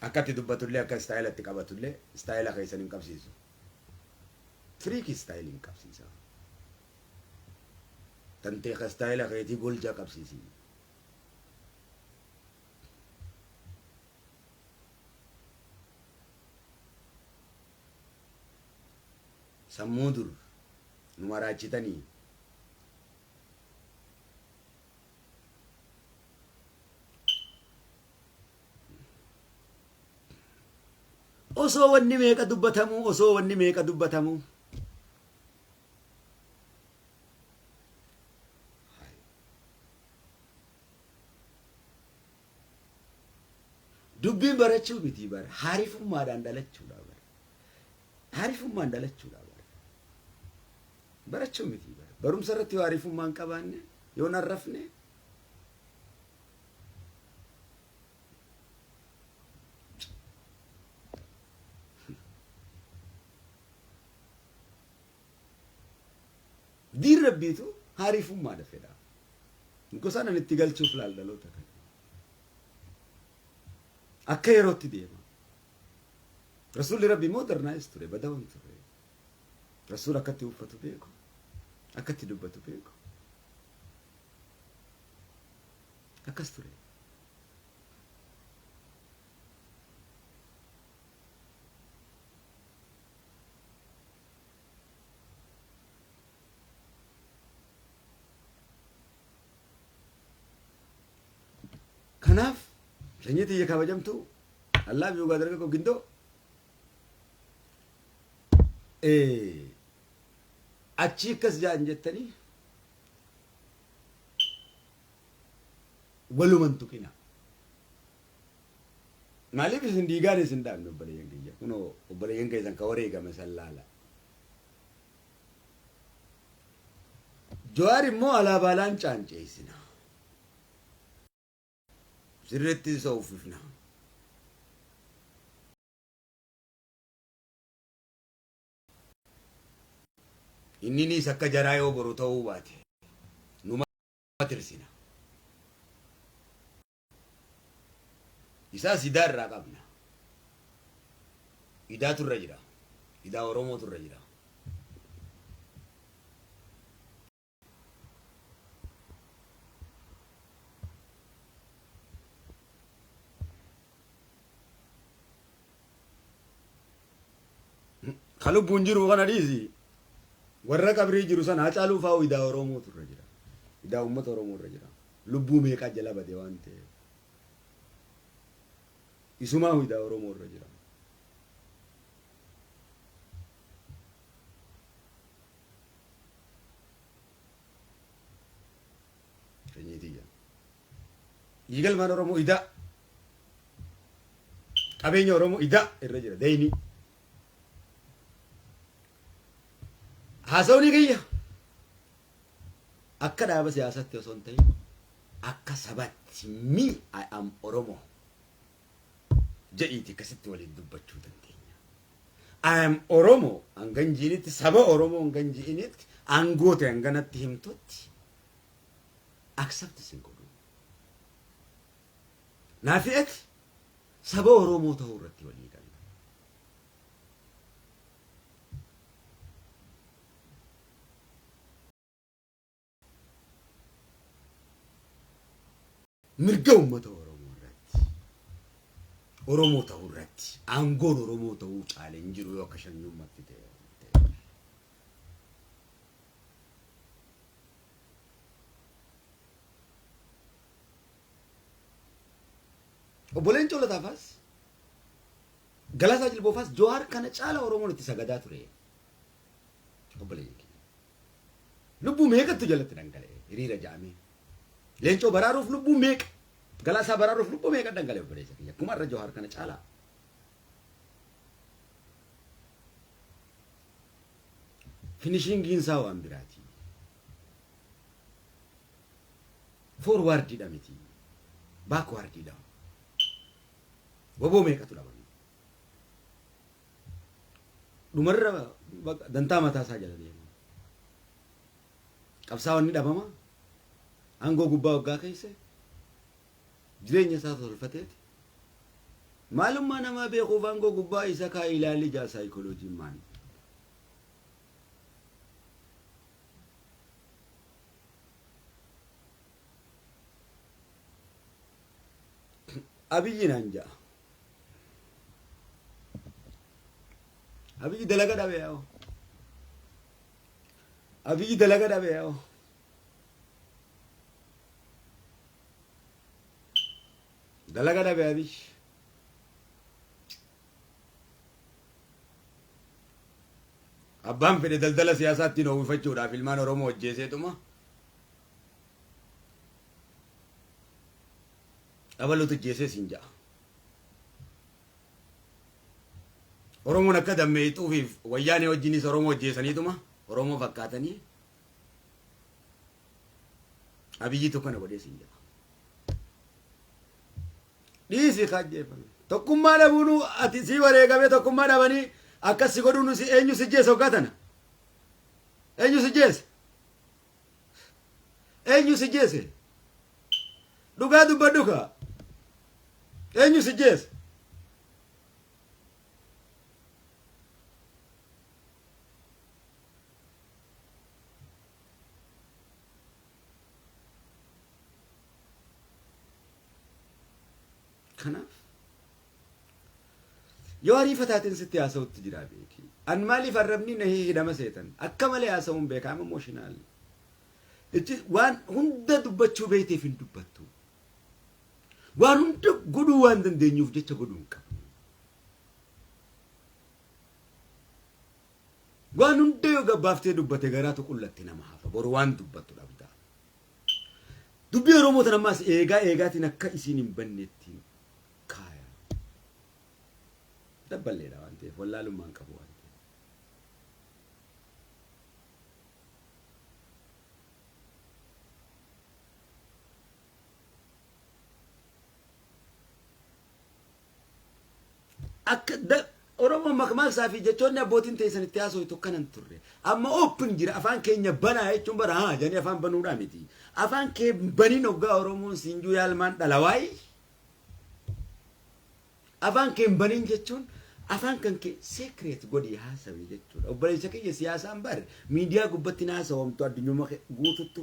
Akkatti dubbatullee akka istaayilatti qabatullee istaayila keessan hin qabsiisu. Firiiki istaayil hin qabsiisa. Tantee ka istaayila keetii golja qabsiisi. Sammuu dur nu maraachitanii osoo wanni meeqa dubbatamu dubbiin barachuu miti bara haarifummaadhaan dhalachuudha bara haarifummaan dhalachuudha bara barachuu miti bara barumsa irratti yoo haarifummaan qabaanne yoo narrafne diin rabbiitu haarifummaadha fedha gosaan an itti galchuuf laaldaloota kana akka yerootti deema. Rasuulli Rabbi modernize ture badawan ture. Rasuul akkatti uffatu beeku akkatti dubbatu beeku akkas ture. Kanaaf Renyeti ya kabajamtu Allah juga darga ko gindo achi kas jaan jettani waluman tukina malif isin diigane isin daamne obbaleeyyan kiyya kuno obbaleeyyan keessan ka wareegame sallaala Jawaar immoo alaabaalaan caanceessina sirriitti isa uffifna. Inninis akka jaraa yoo boru ta'uu baate numa tirsina. Isaa sidaa irraa qabna. Idaatu irra jira. Idaa Oromootu irra jira. Kalau bunjiru kan adisi, warra kabri jiru sana hacalu fau ida Oromo turra jira, ida umat Oromo turra jira. Lubbu mereka jala bade wante, isumaa idaa Oromoo irra jira. Kenyitiyya. Yigalmaan Oromoo idaa. Qabeenya Oromoo idaa irra jira deeyni. Haasawni kiyya akka dhaaba siyaasatti osoo hin ta'in akka sabatti I am Oromoo jedhiiti akkasitti waliin dubbachuu dandeenya. I am Oromoo hangan jiinitti saba Oromoo hangan jiinitti aangoote hanganatti himtutti accept sin godhu. Naafi'eeti saba Oromoo ta'uu irratti walii galu. Mirga uummata Oromoo ta'uu irratti aangoon Oromoo ta'uu caaleen jiru yoo akka shanyummatti ta'e. Obboleen Coolataafas Galaasaa Jilboofaas Johaar kana caala Oromoon itti sagadaa ture. Obboleen lubbuu meeqattu jalatti dhangala'e hiriira ja'amee. Leencoo baraaruuf lubbuu meeqa Galaasaa baraaruuf lubbuu meeqa dhangala'e obboleessa kiyya akkuma irra Johaar kana caalaa. Finishingiin isaa waan biraati. Foorwaardiidha miti. Baakwaardiidha. Waboo meeqatu dhabame. Dhumarra dantaa mataa isaa jala deema. Qabsaa'onni dhabama. Aangoo gubbaa waggaa keessa jireenya isaa tolfateeti. Maalummaa namaa beekuuf aangoo gubbaa isa kaa ilaalli jaa saayikolojiin maali? Abiyyi naan ja'a. Abiyyi dalaga dhabe yaa'u. Abiyyi dalaga dhabe yaa'u. Dalaga dhabe Abiyyi. Abbaan fedhe daldala siyaasaatti noowifachuudhaaf ilmaan Oromoo hojjeeseetuma. Abaluutu hojjeesee siin ja'a. Oromoon akka dammeeyxuufiif wayyaanee wajjinis Oromoo hojjeesaniituma Oromoo fakkaatanii Abiyyiitu kana godhee siin ja'a. Dhiisi kaajjeeffame. Tokkummaa dhabuunu ati sii wareegame tokkummaa dhabanii akkas si godhuun eenyu si jeese hoggaa tana? Eenyu si jeese? Eenyu si jeese? Dhugaa dubbadhu kaa? Eenyu si jeese? Kanaaf yoo ariifataatiin sitti haasa'utti jira beeki. An maaliif arrabni na hidhama seetan akka malee haasa'uun beekaama emooshinaalli. Waan hunda dubbachuu beekteef hin dubbattu. Waan hunda godhuu waan dandeenyuuf jecha godhuu hin qabnu. Waan hunda yoo gabbaaftee dubbate garaatu qullatti nama hafa boru waan dubbattu dhabda. Dubbii Oromoo tan ammaas eegaatiin akka isiin hin banneettiin kaaya. Dabballeedha waan ta'eef wallaalummaan qabu waan ta'eef. Akka Oromoon makmaal saafi jechoonni abbootiin teessan itti haasa'u tokkanan turre. Amma open jira afaan keenya banaa jechuun bara haa janii afaan banuudhaa miti. Afaan kee baniin hoggaa Oromoon siinjuu yaalmaan dhalawaayi. Afaan kee baniin jechuun afaan kan kee secret godhii haasawi jechuudha. Obboleessa kiyya siyaasaan bare miidiyaa gubbatti haasawamtu addunyaa guututtu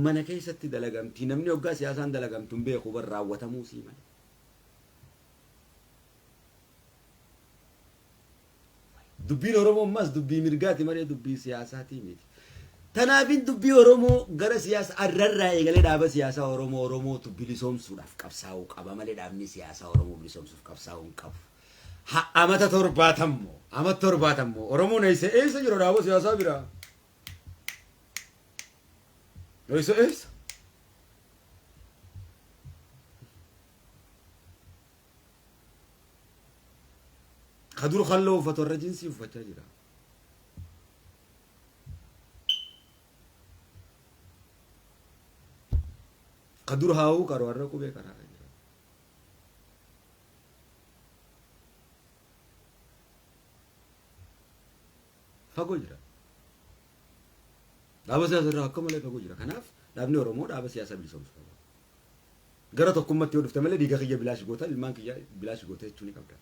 mana keessatti dalagamti. Namni hoggaa siyaasaan dalagamtu hin beeku bar raawwatamuu sii malee. Dubbiin Oromoo ammas dubbii mirgaati malee dubbii siyaasaati miti. Tanaafin dubbii Oromoo gara siyaasa arrarraa eegalee dhaaba siyaasaa Oromootu bilisoomsuudhaaf qabsaa'uu qaba malee dhaabni siyaasaa Oromoo bilisoomsuuf qabsaa'uu hin qabu. Amata torbaatammoo Oromoon eessa jira dhaaba siyaasaa biraa? Eessa? Kadur khalloo uffatu irra jinsii uffachaa jira. Kadur haa'uu qaroo har'a qubee karaarra jira. Fagoo jira. Dhaaba siyaasaa irraa akka malee fagoo jira. Kanaaf dhaabni Oromoo dhaaba siyaasaa bilisoomsu qaba. Gara tokkummatti yoo dhufte malee dhiiga kiyya bilaashi goota ilmaan kiyya bilaashi goota jechuun ni qabda.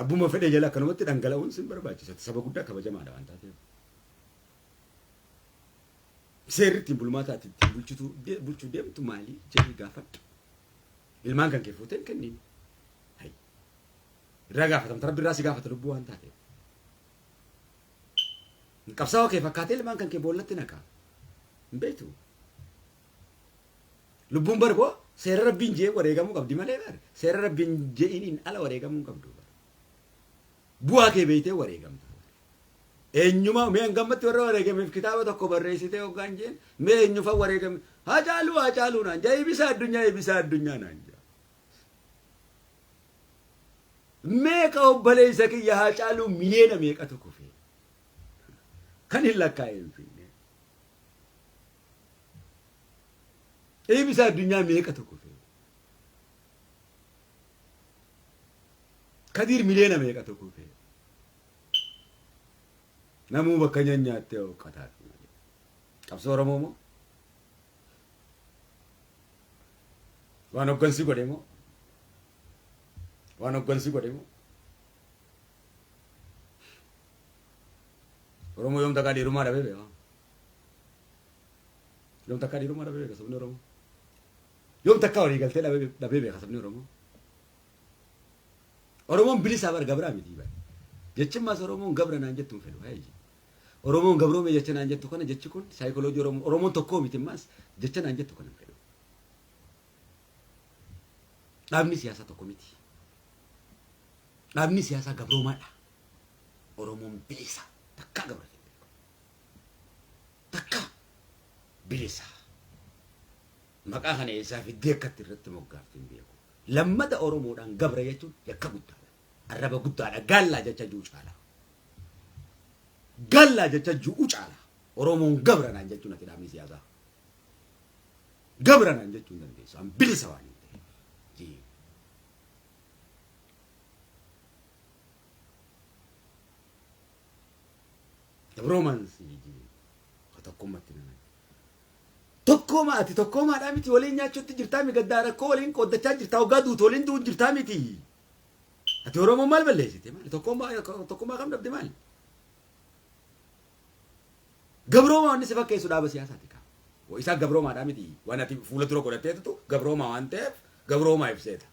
Abbuma fedhee jala akkanumatti dhangala'uun sin barbaachisa. Saba guddaa kabajamaadha waan taateef. Seerri ittiin bulmaata ati ittiin bulchuu deemtu maali jedhii gaafadhu. Ilmaan kan kee fuutee hin kenniin. Irraa gaafatamta rabbi irraa si gaafata lubbuu waan taateef. Qabsaa'oo kee fakkaatee ilmaan kan kee boollatti naqaa. Hin beektu. Lubbuun barboo seera rabbiin jee wareegamuu qabdi malee baare. Seera rabbiin jee'iniin ala wareegamuu hin qabdu. Bu'aa kee beeytee wareegamta. Eenyuma mee hangammatti warra wareegameef kitaaba tokko barreessitee hoggaan jeen mee eenyufa wareegame haa caaluu naan jaa eebisa addunyaa naan jaa. Meeqa obboleessa kiyya haa caaluu miliyoona meeqatu kufe kan hin lakkaa'e hin finne. Eebisa addunyaa meeqatu kufe Kadir miliyoona meeqatu kufe. Namuu bakka nyaattee hooqqataa. Qabsoo Oromoo moo? Waan hoggansi godhe moo? Oromoo yoom takkaa dhiirummaa dhabee beeka? Sabni Oromoo? Yoom takkaa walii galtee dhabee beeka sabni Oromoo? Oromoon bilisaa bar gabraa miti bara. Jechimmaas Oromoon gabra naan jettuun fedhu haayyi. Oromoon gabroome jecha naan jettu kana jechi kun saayikooloojii Oromoon tokkoo miti maas jecha naan jettu kana fedhu. Dhaabni siyaasaa tokko miti. Dhaabni siyaasaa gabroomaadha. Oromoon bilisa takkaa gabra beeku. Takkaa bilisa. Maqaa kana eessaa fiddee akkatti irratti moggaafte hin beeku. Lammata Oromoodhaan gabra jechuun yakka guddaadha. Arraba guddaadha. Gaallaa jecha jiru caala. Oromoon gabra naan jechuun ati dhaabni siyaasaa. Gabra naan jechuun dandeessu. An bilisa waan hin ta'e. Gabroomaan tokkummatti nana. Tokkoomaadhaa miti waliin nyaachuutti jirtaa mi gaddaa rakkoo waliin qooddachaa jirtaa hoggaa duutu waliin du'uun jirtaa miti. Ati Oromoo maal balleessite maali? Tokkummaa kam dhabde maali? Gabroomaa wanni si fakkeessu dhaaba siyaasaati kaa. Isaa gabroomaadhaa miti. Waan ati fuula dura godhatteetu gabroomaa waan ta'eef gabroomaa ibseeta.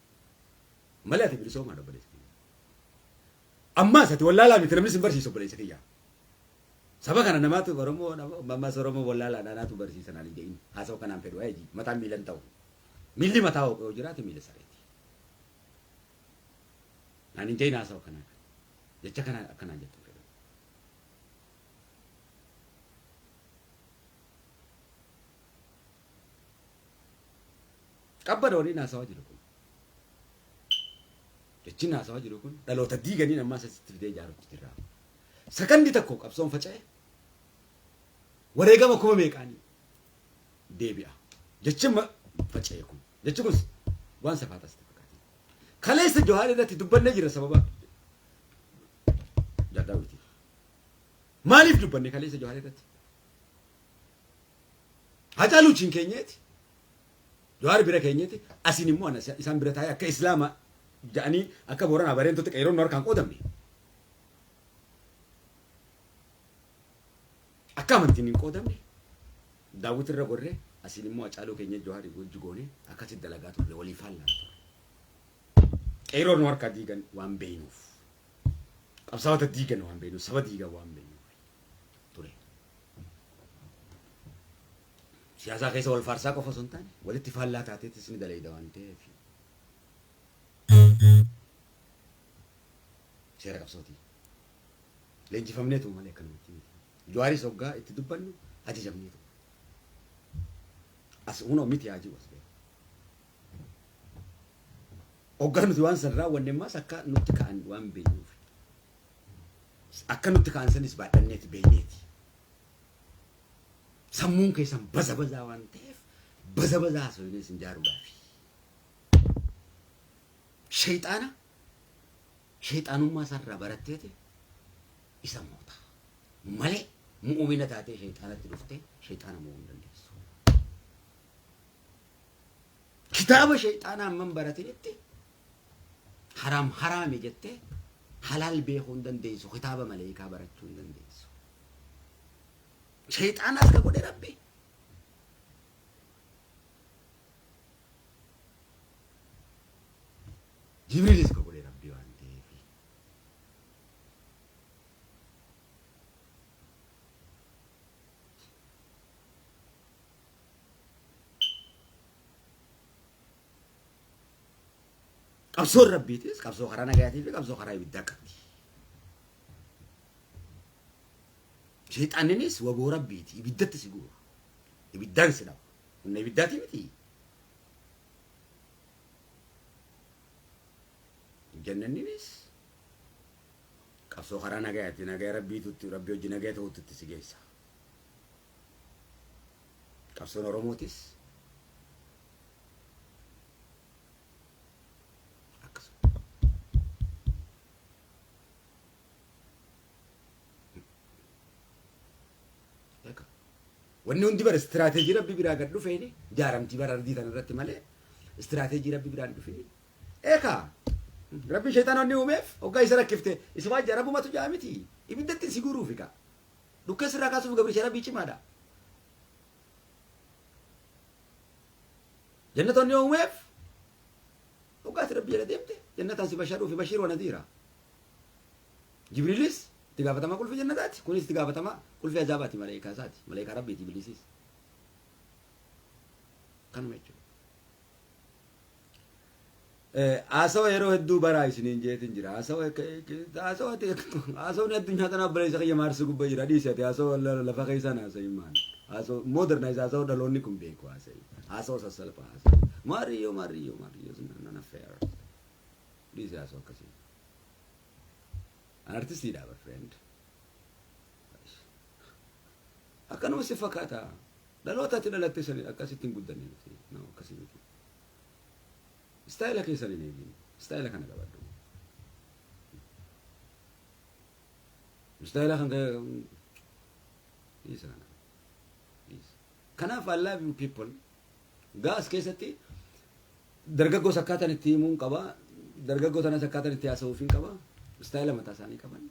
Malee ati bilisoomaa dabaleessite. Ammaas ati wallaalaa miti namni sin barsiisu obboleessa kiyyaa. Saba kana namaatu Oromoo mammaas Oromoo wallaalaa naanaatu barsiisan ani jedhin haasa'u kanaan fedhu ayi mataan miilan ta'u. Miilli mataa yoo jiraate miila sareeti. Ani jedhin haasa'u kanaan jecha kana akkanaan jettu fedhu. Qabbana waliin haasa'aa jiru kun. Jechin haasa'aa jiru kun dhaloota diiganiin ammaas asitti fidee ijaarutti jirra. Sakandi tokko qabsoon faca'e wareegama kuma meeqaanii deebi'a. Jechin faca'e kun. Jechi kun waan safaatas ta'e fakkaata. Kaleessa Johaar irratti dubbannee jira sababa jaddaawiti. Maaliif dubbanne kaleessa Johaar irratti? Hacaaluu chin keenyeeti. Johaar bira keenyeeti. Asin immoo isaan bira taa'ee akka Islaama ja'anii akka Booranaa bareentotti qeeroon harkaan qoodamne. Akka amantiin hin qoodamne daawwit irra gorree asiin immoo Hacaaluu keenya Johaar wajji goone akkasitti dalagaa turre walii faallaa turre. Qeeroon harkaa diigan waan beeynuuf. Qabsaa'ota diigan waan beeynuuf saba diigan waan beeynuuf ture. Siyaasa keessa wal faarsaa qofa osoo hin taane walitti faallaa taateetis ni daleeyda waan ta'eef. Seera qabsootii. Leenjifamneetu malee akkanumatti miti. Jawaaris hoggaa itti dubbannu ajajamneetu. As hunoo miti haa jiru as ba'e. Hoggaa nuti waan san raawwanne ammas akka nutti ka'an waan beeknuuf. Akka nutti ka'an sanis baadhanneeti beekneeti. Sammuun keessan baza bazaa waan ta'eef baza bazaa haasofnee isin jaaruudhaafi. Sheexaanummaa isaarraa baratteeti isa moota. Malee mu'uumina taatee sheexaanatti dhuftee sheexaana mo'uu hin dandeessu. Kitaaba sheexaanaa amman baratinitti haraami jettee halaal beekuu hin dandeessu. Kitaaba maleekaa barachuu hin dandeessu. Sheexaanas ka godhe Rabbi. Jibriilis ka godhe Rabbi waan ta'eef. Qabsoon Rabbiitis qabsoo karaa nagayaatii fi qabsoo karaa ibiddaa qabdi. Sheexaaninis waboo Rabbiiti ibiddatti si guuru. Ibiddaan si dhabu. Humna ibiddaati miti. Jannanninis qabsoo karaa nagayaati nagaya Rabbiitutti Rabbi hojii nagaya ta'utti si geessa. Qabsoon Oromootis wanni hundi bara istiraatejii Rabbi biraa gad dhufeeni jaaramtii bara ardii tan irratti malee istiraatejii Rabbi biraan dhufeeni. Rabbi sheexaanonni uumeef hoggaa isa rakkifte isuma jarabumatu jaa miti ibiddatti si guuruufi ka dukka sirraa kaasuuf gabricha Rabbii cimaadha. Jannatonni uumeef hoggaati Rabbi jala deemte jannataan si basharuufi Bashiir wa Nadiira. Jibriilis itti gaafatama qulfi jannataati kunis itti gaafatama qulfi ajaabaati maleekaa isaati maleekaa Rabbiiti Ibliisiis. Kanuma jechuudha. Haasawaa yeroo hedduu baraa isiniin jeetin jira. Haasawni addunyaa tanaaf bara isa kiyya maarsi gubbaa jira. Dhiisate haasawaa lafa keessaan haasayin maal. Haasawaa modernize haasawaa dhaloonni kun beeku haasayin. Haasawaa sassalphaa haasayin. Maariyyoo nan affeera. Dhiise haasawaa akkasii. An artistiidha bar friend. Akkanuma si fakkaata. Dhalootaatti dhalattee sanii akkasittiin guddanii miti. Akkasii miti. Style keessa ni eegin. Style kana qabadhu. Style kan isa kana. Kanaaf I love you people. Gaas keessatti dargaggoo sakkaatan itti himuun qaba. Dargaggoo sana sakkaatan itti haasa'uuf hin qaba. Style mataa isaanii qaban.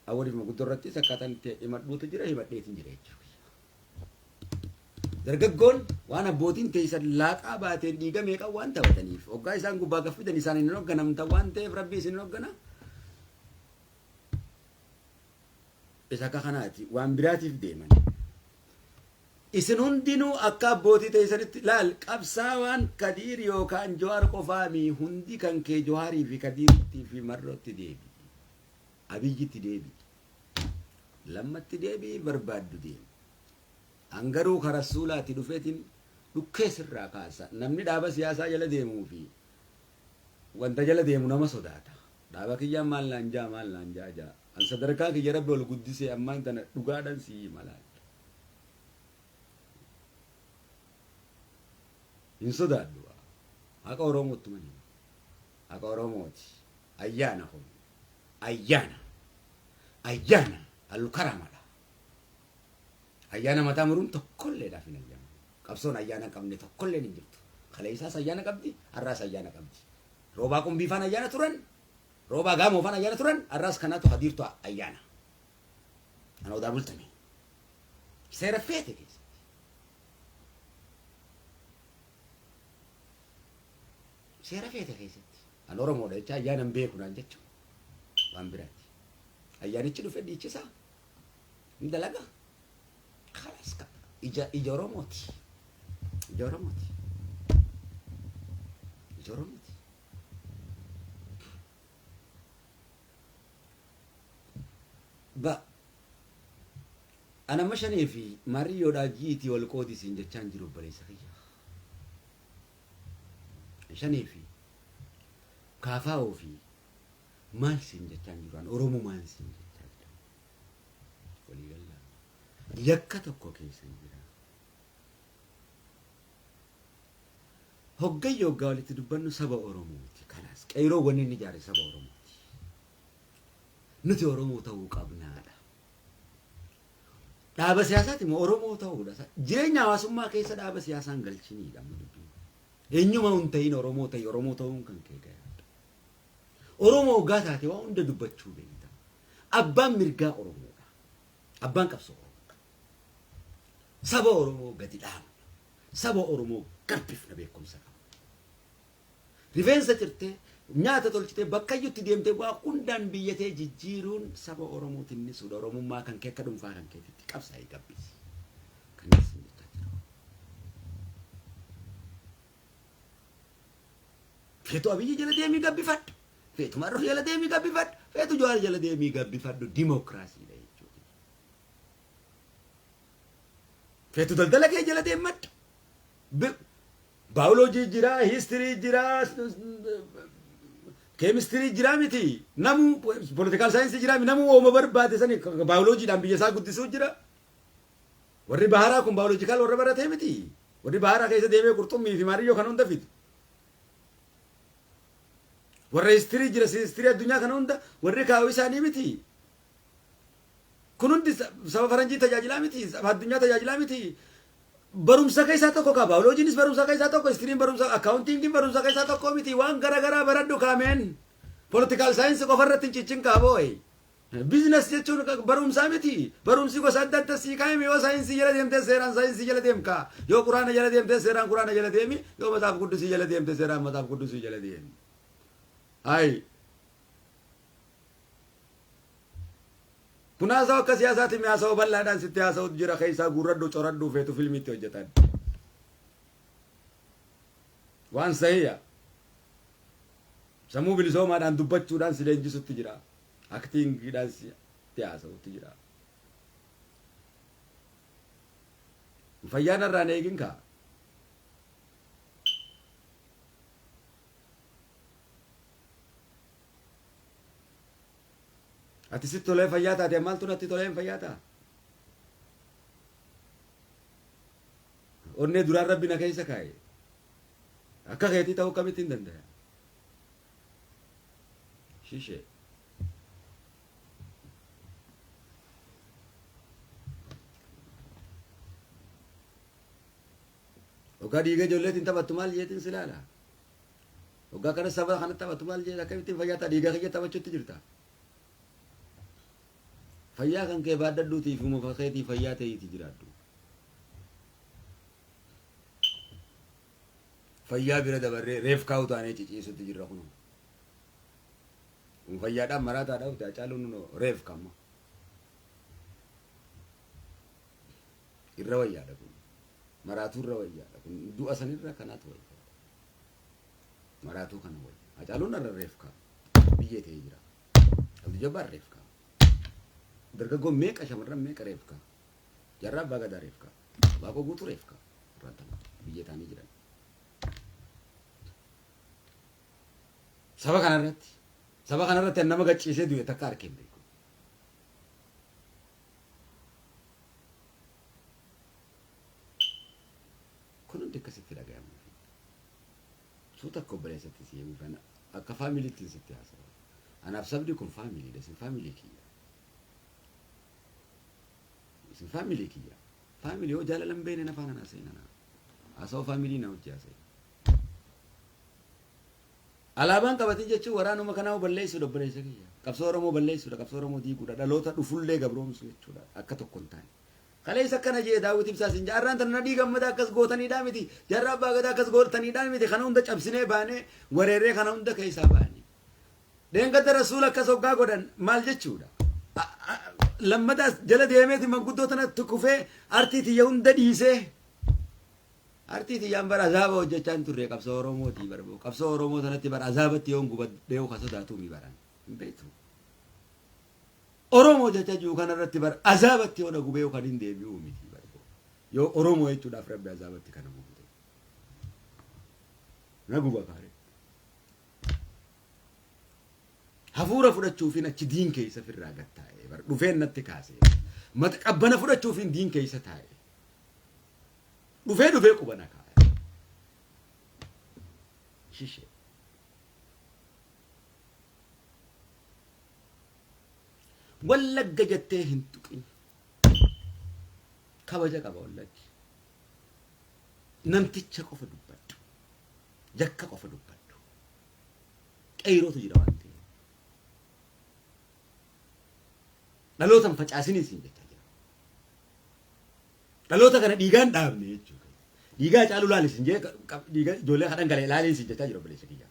Awwaliif maguddoo irratti sakkaatan itti himadhuutu jira himadheetiin jira jechuudha. Dargaggoon waan abbootiin teessan laaqaa baateen dhiiga meeqa waan taphataniif hoggaa isaan gubbaa gaffidan isaan hin hogganamta waan ta'eef Rabbi isin hoggana. Isa akka kanaati waan biraatiif deeman. Isin hundinuu akka abbootii teessanitti laal qabsaa waan Kadiir yookaan Jawaar qofaami hundi kan kee Jawaarii fi Kadiiritti fi Marrootti deebi. Abiyyitti deebi. Lammatti deebi barbaaddu deemi. Angaruu karaa suulaatti dhufeetiin dhukkee sirraa kaasa. Namni dhaaba siyaasaa jala deemuu fi wanta jala deemu nama sodaata. Dhaaba kiyyaan maal naan jaa. An sadarkaa kiyya Rabbi ol guddisee ammaan tana dhugaadhaan sii malaa. Hin sodaadhu. Haqa Oromootti manii. Haqa Oromooti. Ayyaana kun. Ayyaana. Allukaramala. Ayyaana mataa muruun tokkolleedhaaf hin ayyaana. Qabsoon ayyaana qabne tokkolleen hin jirtu. Kaleessaas ayyaana qabdi, har'aas ayyaana qabdi. Roobaa qumbiifaan ayyaana turan, roobaa gaamoofaan ayyaana turan, har'aas kanaatu hadiirtu ayyaana. Ana odaa bultame. Seera feete keessatti. Seera feete keessatti. An Oromoodha jecha ayyaana hin beekunaan jechuudha. Waan biraati. Ayyaanichi dhufe dhiichisaa. Hin dalagaa. Kalas kata. ija Oromooti. Ija Oromooti. Ija Oromooti. Ana mashanii fi Maariyoodhaa jiitii wal qoodii siin jechaan jiru obboleessa kiyya. Shanii fi Kaafaa'oo fi maal siin jechaan jiru an Oromoo maal siin jechaan jiru. Walii galaa. Yakka tokko keessa jira. Hoggayyo hoggaa walitti dubbannu saba Oromooti. Kanaas qeyroo wanni inni ijaare saba Oromooti. Nuti Oromoo ta'uu qabnaadha. Dhaaba siyaasaati moo Oromoo ta'uudha. Jireenya hawaasummaa keessa dhaaba siyaasaan galchiniidha amma dubbiin. Eenyuma hin ta'in Oromoo ta'e Oromoo ta'uun kan kee gayaadha. Oromoo hoggaa taate waan hunda dubbachuu beekta. Abbaan mirgaa Oromoodha. Abbaan qabsoo Oromoodha. Saba Oromoo gadi dhaabna. Saba Oromoo gabbifna beekumsa qaba. Rifeensa cirtee nyaata tolchitee bakka iyyutti deemtee waa hundaan biyyatee jijjiiruun saba Oromootiin ni suudha. Oromummaa kan kee akka dhuunfaa kan keetitti qabsaa'ee gabbisi. Kanas jechaa jira. Feetu Abiyyi jala deemii gabbifadhu. Feetu Marroo jala deemii gabbifadhu. Feetu Jawaar jala deemii gabbifadhu. Dimookiraasiidha jechuudha. Feetu daldala kee jala deemadhu. Baayoloojii jira, histirii jira, keemistirii jira miti. Namu politikaal saayinsii jira miti. Namu ooma barbaade sani baayoloojiidhaan biyya isaa guddisuu jira. Warri baharaa kun baayoloojikaal warra baratee miti. Warri baharaa keessa deemee qurxummii fi Maariyyoo kan hunda fidu. Warra histirii jira, histirii addunyaa kan hunda warri kaa'uu isaanii miti. Kun hundi saba faranjii tajaajilaa miti. Saba addunyaa tajaajilaa miti. Barumsa keessaa tokko qaba. Baayoloojiinis barumsa keessaa tokko, histiriin barumsa, akkaawuntiingiin barumsa keessaa tokko miti. Waan garaagaraa baradhu kaameen. Politikaal saayinsii qofa irratti hin ciccin kaaboo. Biizines jechuun barumsaa miti. Barumsi gosa adda adda sii kaa'ime yoo saayinsii jala deemtee seeraan saayinsii jala deemka. Yoo quraana jala deemtee seeraan quraana jala deemi. Yoo mataaf guddisii jala deemtee seeraan mataaf guddisii jala deemi. Ayi. Kun haasawaa akka siyaasaati mi haasawaa bal'aadhaan sitti haasawutu jira keessaa guurradhu coradhu feetu filmiitti hojjetan. Waan sahiya. Sammuu bilisoomaadhaan dubbachuudhaan si leenjisutti jira. Aktiingiidhaan sitti haasawutti jira. Fayyaan irraan eegin kaa. Ati sitti tolee fayyaa taate maaltu natti tolee hin fayyaa ta'a? Onnee duraan Rabbi na keessa kaa'e. Akka keetii ta'uu kamitti hin danda'a? Shishee. Ogaa dhiiga ijoolleetiin taphattu maal jeetiin si ilaala? Ogaa kana saba kana taphattu maal jeetiin akkamittiin fayyaa ta'a? Dhiiga kiyya taphachuutti jirta. Fayyaa kan kee baadhadhuutii fi muka keetii fayyaa ta'eeti jiraadhu. Fayyaa bira dabarree reef kaa'u taanee ciciisutti jirra kun. Kun fayyaadhaan maraataadhaaf ta'a caaluun reef kamma. Irra wayyaadha kun. Maraatuu irra wayyaadha kun. Du'a sanirra kanaatu wayyaadha. Maraatuu kana wayya. Acaaluun irra reef kaa'u. Biyyee ta'ee jira. Abdi Jabbaar reef kaa'u. Dargaggoon meeqa shamarran meeqa reefka jarraa abbaa gadaa reefka baaqoo guutuu reefka irraatama biyya taanii jiran saba kanarratti nama gacciisee du'e takka arkeen beeku kun hundi akkasitti dhagayamu suuta akka obboleessatti si yemmuu akka faamiliitti sitti haasawa anaaf sabdi kun faamiliidha sin faamilii kiyya family kiya family o jala lambene na fana na seenana aso family na hojjaase alaabaan qabatee jechuun waraanuma kanaa balleessu dobboleessa kiyya qabsoo Oromoo balleessuudha qabsoo Oromoo diiguudha dhaloota dhufullee gabroomsu jechuudha akka tokko hin taane kaleessa akkana jee Daawit Ibsaasin jaarraan tan nadii gammada akkas gootaniidhaa miti jaarraa abbaa gadaa akkas gootaniidhaa miti kana hunda cabsinee baanee wareeree kana hunda keessaa baane deengadda rasuula akkas hoggaa godhan maal jechuudha لما داس جلد يميت من قدوتنا تكفي أرتي تيون دديسه أرتي تيان بر عذاب وجتان تري كبسة أورومو تي بربو كبسة أورومو تنا تي بر عذاب تيون قبض ديو خسو داتو مي بران بيتو أورومو جتا جو كان رتي بر عذاب تيون قبيو كدين ديبيو مي تي بربو يو أورومو يتو دافر بعذاب تي كنا مو نقوبا كاري هفورة فرد تشوفين أتش دين كيسة في الراجع تاعي بر دفين نتكاسي ما تقبنا فرد تشوفين دين كيسة تاعي دفين كوبنا كاي شيء ولا جتة هنتوكين كابجا كابا ولا نمتي تشكو في دبادو جكا كوفي دبادو أيرو تجرا وانتي dhaloota facaasini siin jechaa jira. Dhaloota kana dhiigaan dhaabne jechuudha. Dhiigaa caalu laali siin jee dhiigaa ijoollee kadhan galee laaliin siin jechaa jira obboleessa kiyya.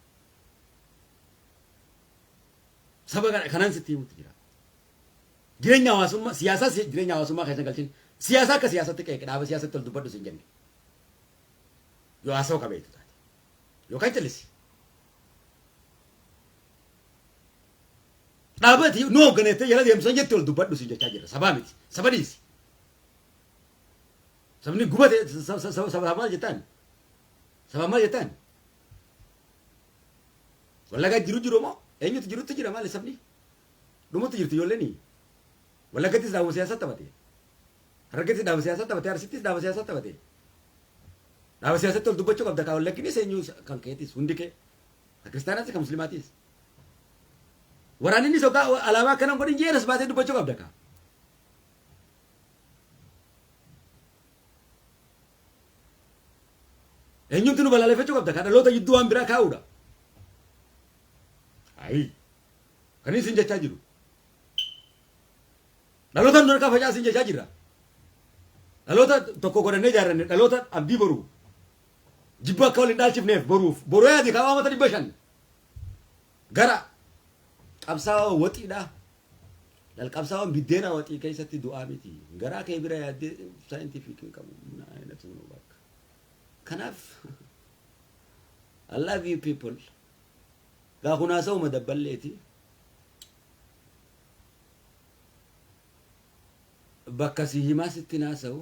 Saba kanaan sitti himutti jira. Jireenya hawaasummaa siyaasaa jireenya hawaasummaa keessa galchin siyaasaa akka siyaasatti qeeqe dhaaba siyaasatti ol dubbadhu siin jenne. Yoo haasa'u qabeetu taate. Yookaan callisi. dhaabati nuu hoogganeettee jala deemsan jettee ol dubbadhu siin jechaa jirra sabaa miti saba dhiisi sabni gubate saba maal jettaan wallagaa jiru moo eenyutu jirutti jira maali sabni dhumutti jirti ijoolleen wallaggattis dhaabuma siyaasaa taphate harargettis dhaabuma siyaasaa taphate arsittis dhaabuma siyaasaa taphate dhaabuma siyaasatti ol dubbachuu qabda kaa wallagginis eenyu kan keetis hundi kee ka kiristaanatis ka muslimaatis waraanni sokaa alaabaa kanaan godhin jeeras baatee dubbachuu qabda kaa. Eenyuutu nu balaaleffachuu qabda kaa dhaloota jidduu waan biraa kaa'uudha. Ayi kan isin jechaa jiru. Dhaloota nu harkaa facaa isin jechaa jirra. Dhaloota tokko godhannee ijaarranne dhaloota abdii boruu. Jibba akka waliin dhaalchifneef boruuf boruu yaadi kaa waamata 500 gara. qabsaa'oo waxiidha qabsaa'oon biddeena waxii keessatti du'aa miti garaa kee bira yaaddee saayintifikiin qabu ayinatu nu bakka kanaaf I love you people gaa kunaasa'u madabballeeti bakka si himaa sitti naasa'u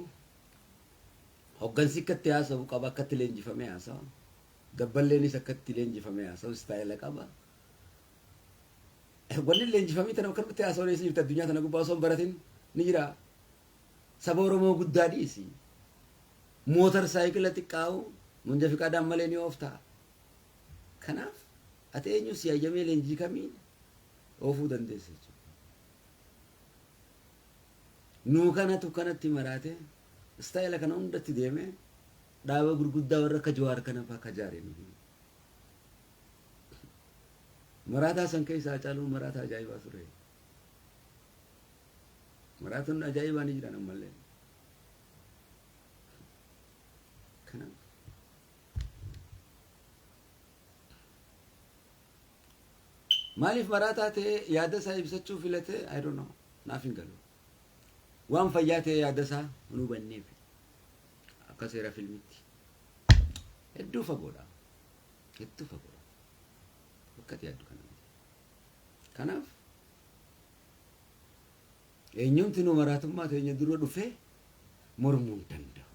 hoggansi akkatti haasa'u qaba akkatti leenjifamee haasa'u dabbaleenis akkatti leenjifamee haasa'u istaayila qaba. Wanni leenjifamii tana bakka dhuftee haasa'uu dhiyeessii jirti addunyaa tana gubbaa osoo hin baratin ni jira. Saba Oromoo guddaa dhiisi. Mootar saayikila xiqqaa'u munja fiqaadhaan malee ni ooftaa. Kanaaf ati eenyu si hayyamee leenjii kamiin oofuu dandeessa jechuudha. Nuu kanatu kanatti maraate istaayila kana hundatti deemee dhaaba gurguddaa warra akka Jawaar kana fa'aa akka jaaree marataa san keessa Hacaaluun marataa ajaa'ibaa ture. Maraatoonni ajaa'ibaa ni jiran ammallee. Kanaaf maaliif marataa ta'ee yaada isaa ibsachuu filate I don't know naaf hin galu. Waan fayyaa ta'ee yaada isaa hin hubanneef akka seera filmitti hedduu fagoodha. Hedduu fagoodha. Wakkati yaaddu kana kanaaf eenyumti nu maraatummaa teenya dura dhufee mormuu hin danda'u.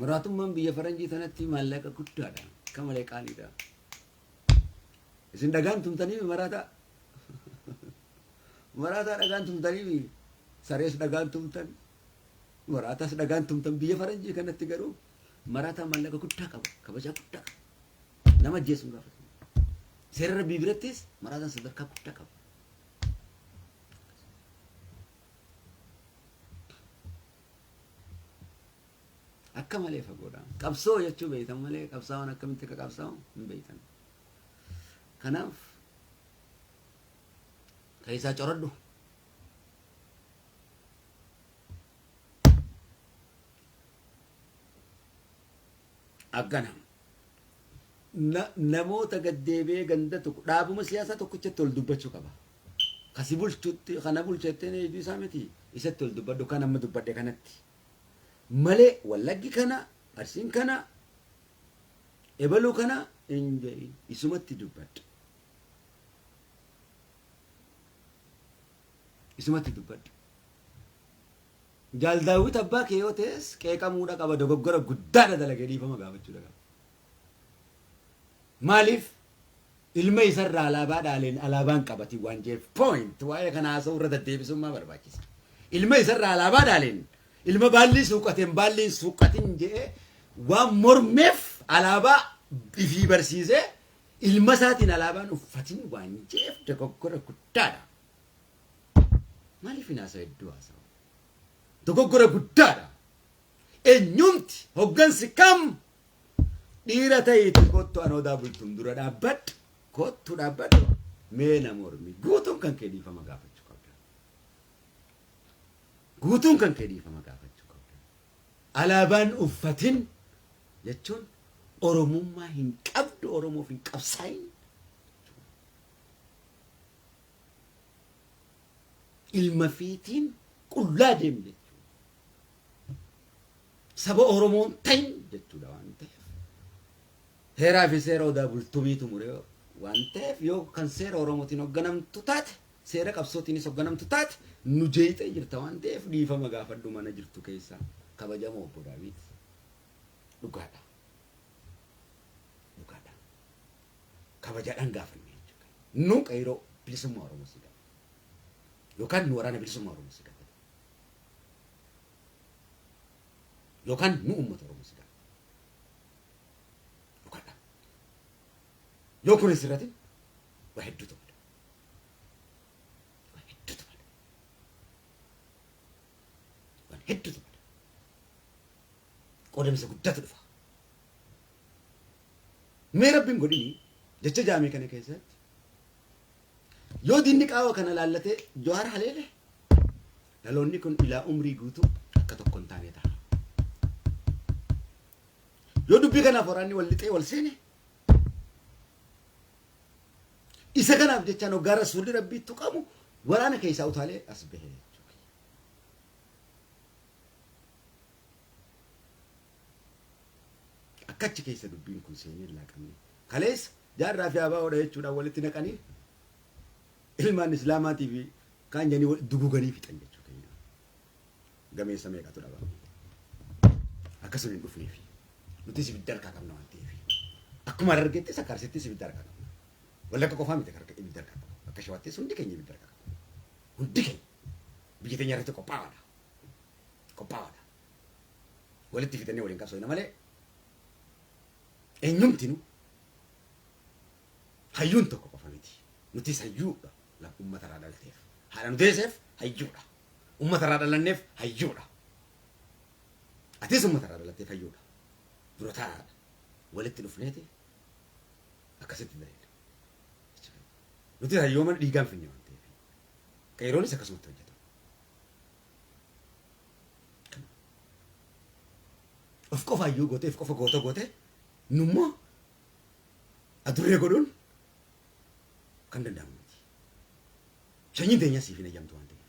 Maraatummaan biyya faranjii tanatti maallaqa guddaadha. Akka malee qaaliidha. Isin dhagaan tumtanii maraataa marataa dhagaan tumtanii sarees dhagaan tumtan marataas dhagaan tumtan biyya faranjii kanatti garuu marataa maallaqa guddaa qaba kabajaa guddaa qaba nama ajjeesuun gaafata seera rabbii birattis marataan sadarkaa guddaa qaba. Akka malee fagoodha qabsoo jechuu beektan malee qabsaa'oon akkamitti akka qabsaa'u hin beektan. Kanaaf keessaa coradhu. Akkanam. Namoota gaddeebee ganda tokko dhaabuma siyaasaa tokkichatti ol dubbachuu qaba. Kasi bulchuutti kana bulchettee eebii isaa miti isatti ol dubbadhu kan amma dubbadhe kanatti. Malee wallaggi kana arsiin kana ebaluu kana hin jedhin isumatti dubbadhu. Isumatti dubbadhu. Jaaldaawwit abbaa kee yoo ta'es qeeqamuudha qaba dogoggora guddaadha dalagee dhiifama gaafachuudha qaba. Maaliif ilma isarraa alaabaa dhaaleen alaabaan qabati waan jeef point waa'ee kana haasa'u irra deddeebisummaa barbaachisa. Ilma isarraa alaabaa dhaaleen ilma baalli suuqateen baalli suuqatiin jedhee waan mormeef alaabaa ifii barsiisee ilma isaatiin alaabaan uffatiin waan jeef dogoggora guddaadha. Maaliif hin haasa'u hedduu haasa'u? Dogoggora guddaadha. Eenyumti hoggansi kam dhiira ta'eeti kottu anoodaa bultum dura dhaabbadhu kottu dhaabbadhu mee na mormi guutuun kan kee dhiifama gaafachuu qabda. Guutuun kan kee dhiifama gaafachuu qabda. Alaabaan uffatin jechuun oromummaa hin qabdu oromoof hin qabsaayin. Ilma fiitiin qullaa deemne saba oromoon ta'in jechuudha waan ta'eef. Heeraa fi seera odaa bultumiitu mure waan ta'eef yoo kan seera oromootiin hoogganamtu taate seera qabsootiinis hoogganamtu taate nu jeeqee jirta waan ta'eef dhiifama gaafadhu mana jirtu keessaa kabajamoo obbo Daawit. Dhugaadha. Dhugaadha. Kabajaadhaan gaafanne jechuudha. Nu qeeroo bilisummaa Oromoo si gaafa. Yookaan nu waraana bilisummaa Oromoo si gaafa. Yookaan nu uummata Oromoo si gaafa. Yoo kun asirratti waa hedduutu mala. Waa hedduutu mala. Waan hedduutu mala. Qoodamsa guddaatu dhufa. Mee rabbiin godhini jecha jaamee kana keessatti yoo diinni qaawwa kana laallatee Jawaar haleele dhaloonni kun ilaa umrii guutuu akka tokko hin taane ta'a. Yoo dubbii kanaaf waraanni wal lixee wal seene isa kanaaf jechaan hoggaa rasuulli rabbiitu qabu waraana keessaa utaalee as bahee jechuudha. Akkachi keessa dubbiin kun seenee laaqamne. Kaleessa jaarraa fi abaawoodha jechuudhaan walitti naqanii ilmaan islaamaatii fi kaan jedhanii duguganii fixan jechuudha. Gameessa meeqatu dhabame. Akkasuma hin dhufneefi. Nutis ibidda harkaa qabna waan ta'eef. Akkuma argetti sakkaarsettis ibidda harkaa qabna. Wallagga qofaa miti harka ibidda harkaa qabu. Akka shawaattis hundi keenya ibidda harkaa qabu. Hundi keenya biyya teenya irratti qophaa'aadha. Qophaa'aadha. Walitti fidannee waliin qabsoofna malee eenyumtinu hayyuun tokko qofa miti. Nutis hayyuudha. Uummata irraa dhalteef. Haadha nu deesseef hayyuudha. Uummata irraa dhalanneef hayyuudha. Atis uummata irraa dhalatteef hayyuudha. Dura taa'aadha. Walitti dhufneeti akkasitti bareeda. Nuti hayyooma dhiigaan finne waan ta'eef. Qeeroonis akkasumatti hojjeta. Of qofa hayyuu gootee of qofa goota gootee nummoo adurree godhuun kan danda'amu miti. Sanyiin teenya siif hin eeyyamtu waan ta'eef.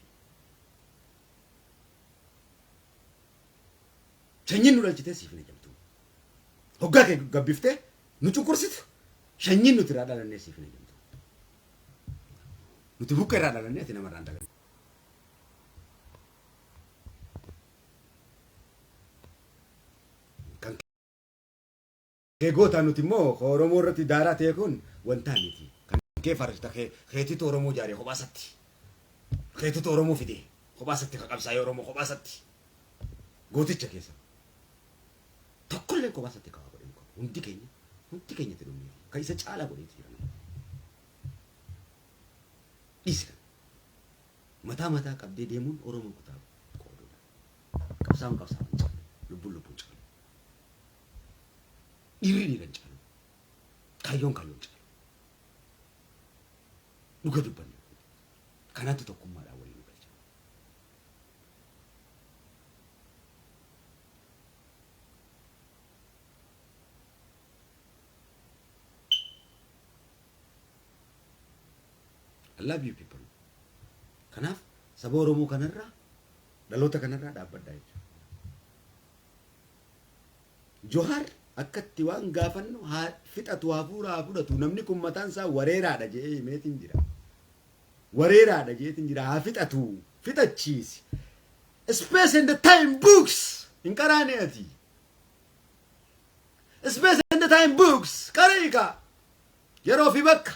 Sanyiin nu dhalchitee siif hin eeyyamtu. Hoggaa kee gabbiftee nu cunqursitu sanyiin nuti irraa dhalannee siif hin eeyyamtu. Nuti buqqee irraa dhalannee ati nama irraa hin dhalanne. Kan keegootaan nuti immoo Oromoo irratti daaraa ta'e kun wanta miti. Kan kee farrista keetitu Oromoo jaaree kophaasatti. Keetitu Oromoo fidee kophaasatti kan qabsaa'ee Oromoo kophaasatti. Gooticha keessa. Tokkollee kophaasatti kaa'aa godhee hundi keenya itti dhumne kan isa caalaa godheeti jiran. Dhiisna. Mataa qabdee deemuun Oromoo kutaa qoodudha. Qabsaa'uun caalu. Lubbuun caalu. Dhiirri caalu. Kaayyoon caalu. Dhuga dubbanne. Kanaatu tokkummaadhaan waliin nu galcha. love you people. Kanaaf saba Oromoo kanarraa dhaloota kanarraa dhaabbadhaa jechuudha. Johaar akkatti waan gaafannu haa fixatu haa fuudhaa haa fudhatu namni kun mataan isaa wareeraadha jedhee himeetiin jira. Wareeraadha jedheetiin jira haa fixatu fixachiisi. Space and the time books hin qaraane ati. Space and the time books qareeka yeroo fi bakka.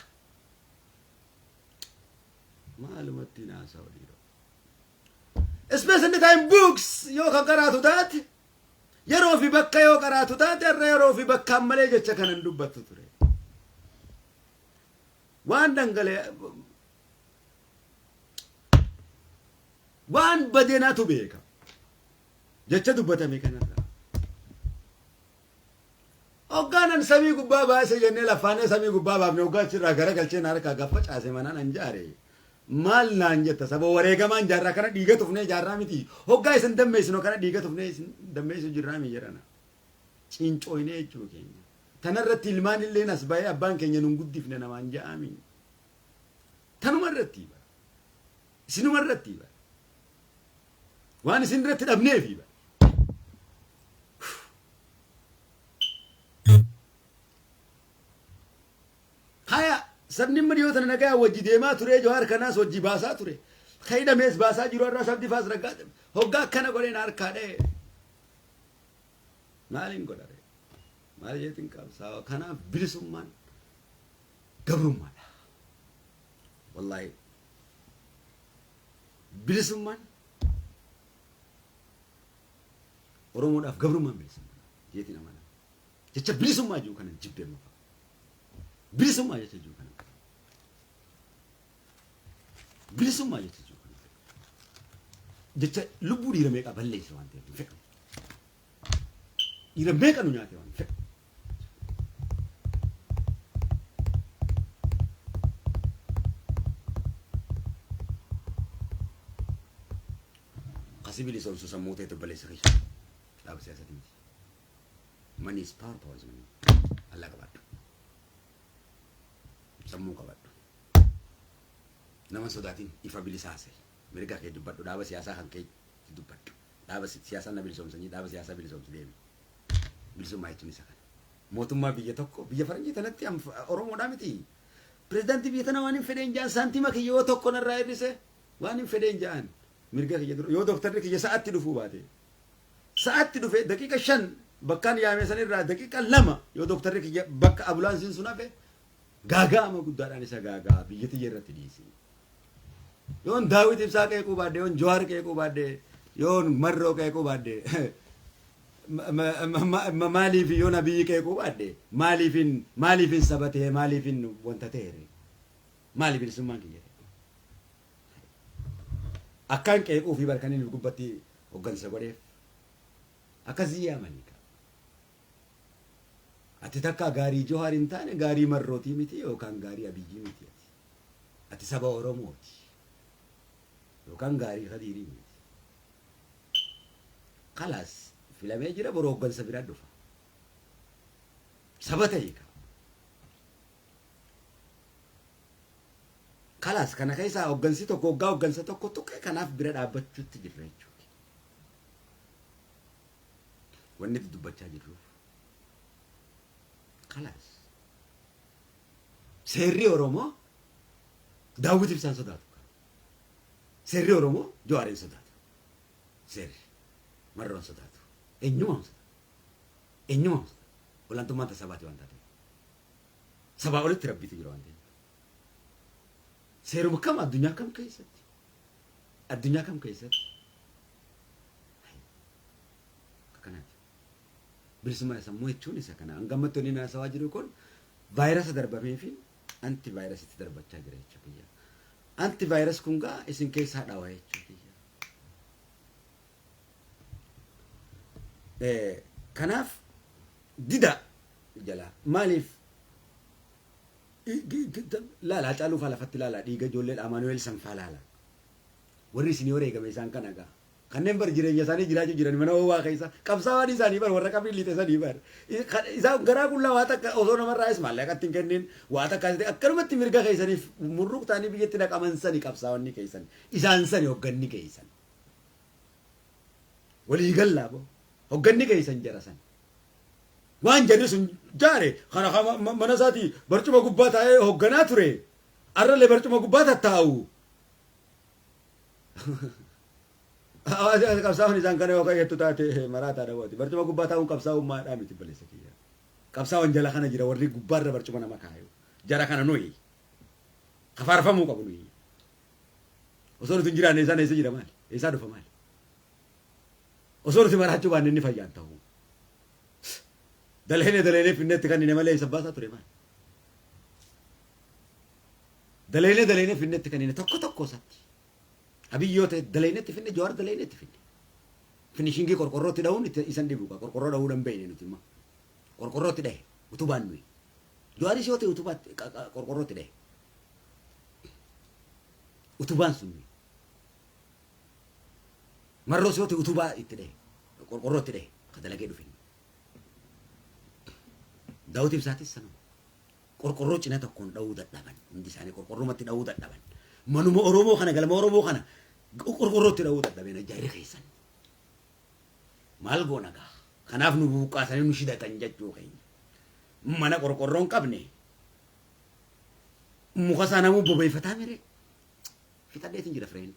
Maalumatti naasaa waliiroo. Space and the time books yoo kan qaraatu taate yeroo fi bakka yoo qaraatu taate irra yeroo fi bakkaan malee jecha kanan dubbattu ture. Waan dangalee waan badeenaatu beeka jecha dubbatame kanarraa. Hoggaanan samii gubbaa baase jennee lafaanee samii gubbaa baafne hoggaa achirraa gara galcheen harkaa gaffa caase manaan anjaare. Maal naan jetta saba wareegamaan jaarraa kana dhiiga tufnee jaarraa miti. Hoggaa isin dammeessinu kana dhiiga tufnee isin dammeessu jirraa mi jedhana. Cincooynee jechuu keenya. Tanarratti ilmaan illeen as ba'ee abbaan keenya nun guddifne namaan ja'aami. Tanuma irratti bara. Isinuma irratti bara. Waan isin irratti dhabneefi bara. Haya sabni miliyoota nagaa wajji deemaa ture Johaar kanaas wajji baasaa ture. Kaydamees baasaa jiru irraa sabdi faas raggaa hoggaa akkana godheen harkaadhee. Maaliin godhare? Maal jeetiin qabsaa kanaaf bilisummaan gabrummaadha. Wallaahi bilisummaan Oromoodhaaf gabrummaan bilisummaa jeetiin amana. Jecha bilisummaa jiru kanan jibbeema. Bilisummaa jecha jiru kanan. Bilisummaa jecha jiru kanan. Jecha lubbuu dhiira meeqa balleessa waan ta'eef fedha. Dhiira meeqa nu nyaate waan fedha. Qasi bilisoomsu sammuu ta'e balleessa keessa. Dhaaba siyaasatii miti. Money is power, power is money. Allah qabadhu. Sammuu qabadhu. Nama sodaatiin ifa bilisaase. Mirga kee dubbadhu dhaaba siyaasaa kan kee dubbadhu. Dhaaba siyaasaa na bilisoomsanii dhaaba siyaasaa bilisoomsu deemi. Bilisummaa jechuun isa kana. Mootummaa biyya tokko biyya faranjii tanatti Oromoodhaa miti. Pireezidaantii biyya tana waan hin fedheen ja'an saantima kiyya yoo tokko narraa hir'ise waan hin fedheen ja'an mirga kiyya dura yoo dooktarri kiyya sa'aatti dhufuu baate. Sa'aatti dhufee daqiiqa 5 bakkaan yaamee sanirraa daqiiqa 2 yoo dooktarri kiyya bakka ambulaansiin sun hafe gaagaa'ama guddaadhaan isa gaaga'a biyya tiyya irratti dhiisi. Yoon Daawit Ibsaa qeequu baadde yoon Johaar qeequu baadde yoon Marroo qeequu baadde maaliif yoon Abiyyi qeequu baadde maaliifin sabatee maaliifin wanta ta'e maaliif bilisummaan kiyya akkaan qeequu fi barkaniin gubbatti hoggansa godheef akkasii yaamanii qaba. Ati takka gaarii Johaar hin taane gaarii Marrootii miti yookaan gaarii Abiyyii miti. Ati saba Oromooti yookaan gaarii Khadiirii miti. Kalaas filamee jira boroo hoggansa biraa dhufa. Saba ta'e qaba. Kalaas kana keessaa hoggansi tokko hoggaa hoggansa tokko tuqe kanaaf bira dhaabbachuutti jirra jechuudha. Wanni dubbachaa jirruuf. Kalaas. Seerri Oromoo Daawit Ibsaan sodaatu. Seerri Oromoo Johaariin sodaatu. Seerri Marroon sodaatu. Eenyumaan sodaatu. Eenyumaan sodaatu. Olaantummaan sabaati waan taate. Sabaa olitti rabbiitu jira waan ta'eef. Seeruma kam addunyaa kam keessatti? Addunyaa kam keessatti? Akkanaati. Bilisummaa sammuu jechuun isa kana. Hangammattoonni naasawaa jiru kun vaayirasa darbamee fi anti vaayirasitti darbachaa jira jechuudha. Anti vaayirasi kun gaa isin keessaa dhawaa jechuudha. Kanaaf dida jala maaliif laala caaluu faa lafatti laala dhiiga ijoollee Amaanu'eel Sanfaa laala. Warri isin yoo reegame isaan kana gaa kanneen bar jireenya isaanii jiraachuu jiran mana ho'aa keessa qabsaawwan isaanii bar warra qabni liite sanii bar isaan garaa qullaa waa takka osoo namarraa is maallaqatti hin kennin waa takka akkanumatti mirga keessaniif murruq ta'anii biyyatti dhaqaman sanii qabsaawwanni keessan isaan sani hogganni keessan walii gallaa boo hogganni keessan jara san waan jedhu sun jaare kana mana isaatii barcuma gubbaa taa'ee hogganaa ture arralee barcuma gubbaa tattaa'u qabsaa'uun isaan kana yookaan jettu taate maraataa dhawaati barcuma gubbaa taa'uun qabsaa'ummaadhaa miti balleessa kiyya qabsaa'uun jala kana jira warri gubbaarra barcuma nama kaayu jara kana nuyi kafaarfamuu qabu nuyi osoo nuti hin jiraanne isaan eessa jira maali eessaa dhufa maali osoo nuti maraachuu baanne inni fayyaan ta'u daleenee finnetti kan inni malee isa baasaa ture maali daleenee finnetti kan inni tokko isaatti abiyyoota daleenetti finne jawaar daleenetti finne finishingii qorqorrootti dha'uun isan dhibu qorqorroo dha'uu danbeeyne nuti immoo qorqorrootti dhahe utubaan nuyi jawaaris yoo ta'e utubaatti qorqorrootti dhahe utubaan sun nuyi marroos yoo ta'e utubaa itti dhahe qorqorrootti dhahe ka dalagee dhufin daawwiti ibsaatis sanuma qorqorroo cina tokkoon dha'uu dadhaban hundi isaanii qorqorroomatti dha'uu dadhaban manuma oromoo kana galma oromoo kana qorqorrootti dha'uu dadhaben ajaa'ira keessan maal goona gaa kanaaf nu buuqqaasanii nu shidatan jechuu keenya mana qorqorroon qabne muka isaa namuu bobeeffataa mere fixadheetiin jira friend